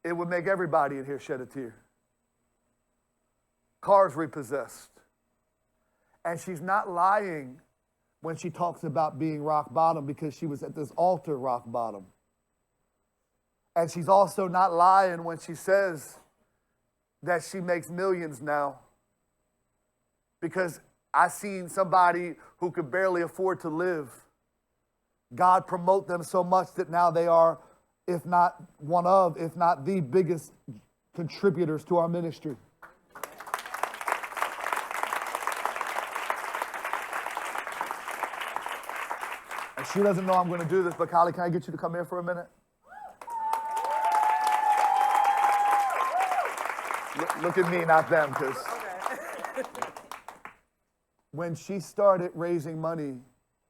it would make everybody in here shed a tear. Cars repossessed. And she's not lying when she talks about being rock bottom, because she was at this altar rock bottom. And she's also not lying when she says that she makes millions now, because I seen somebody who could barely afford to live, God promote them so much that now they are, if not one of, if not the biggest contributors to our ministry. And she doesn't know I'm going to do this, but Kylie, can I get you to come here for a minute? Look at me, not them, because when she started raising money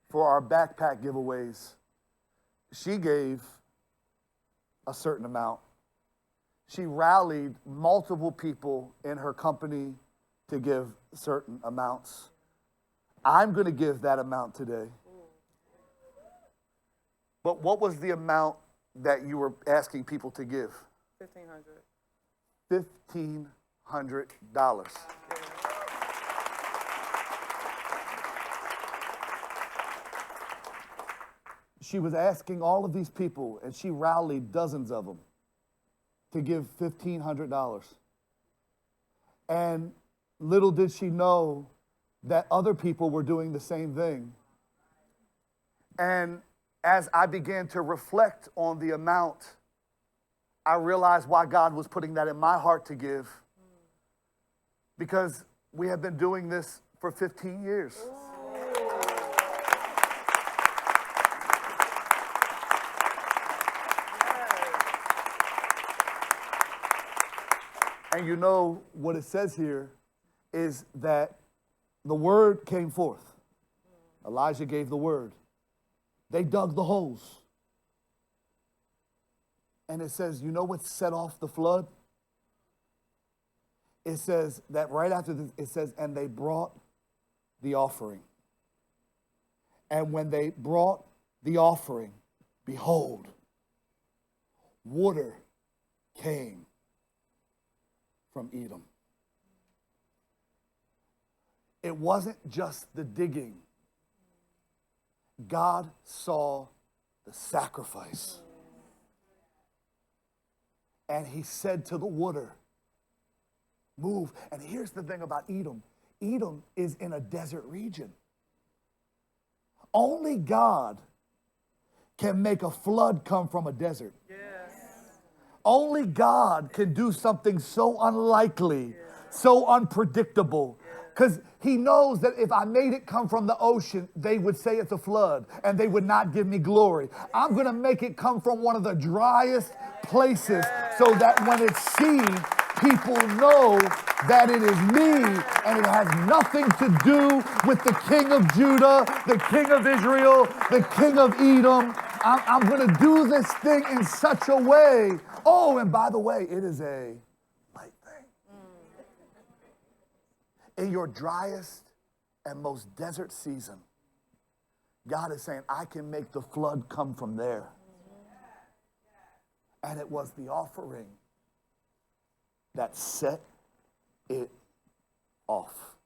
for our backpack giveaways, she gave a certain amount. She rallied multiple people in her company to give certain amounts. I'm going to give that amount today. But what was the amount that you were asking people to give? $1,500. $1,500. She was asking all of these people, and she rallied dozens of them to give $1,500. And little did she know that other people were doing the same thing. And as I began to reflect on the amount, I realized why God was putting that in my heart to give. Because we have been doing this for 15 years. And you know what it says here is that the word came forth. Elijah gave the word. They dug the holes. And it says, you know what set off the flood? It says that right after this, it says, and they brought the offering. And when they brought the offering, behold, water came from Edom. It wasn't just the digging. God saw the sacrifice. And he said to the water, move. And here's the thing about Edom. Edom is in a desert region. Only God can make a flood come from a desert. Yes. Only God can do something so unlikely, so unpredictable. Because he knows that if I made it come from the ocean, they would say it's a flood and they would not give me glory. I'm going to make it come from one of the driest places so that when it's seen, people know that it is me and it has nothing to do with the king of Judah, the king of Israel, the king of Edom. I'm going to do this thing in such a way. Oh, and by the way, it is a light thing. In your driest and most desert season, God is saying, I can make the flood come from there. And it was the offering that set it off.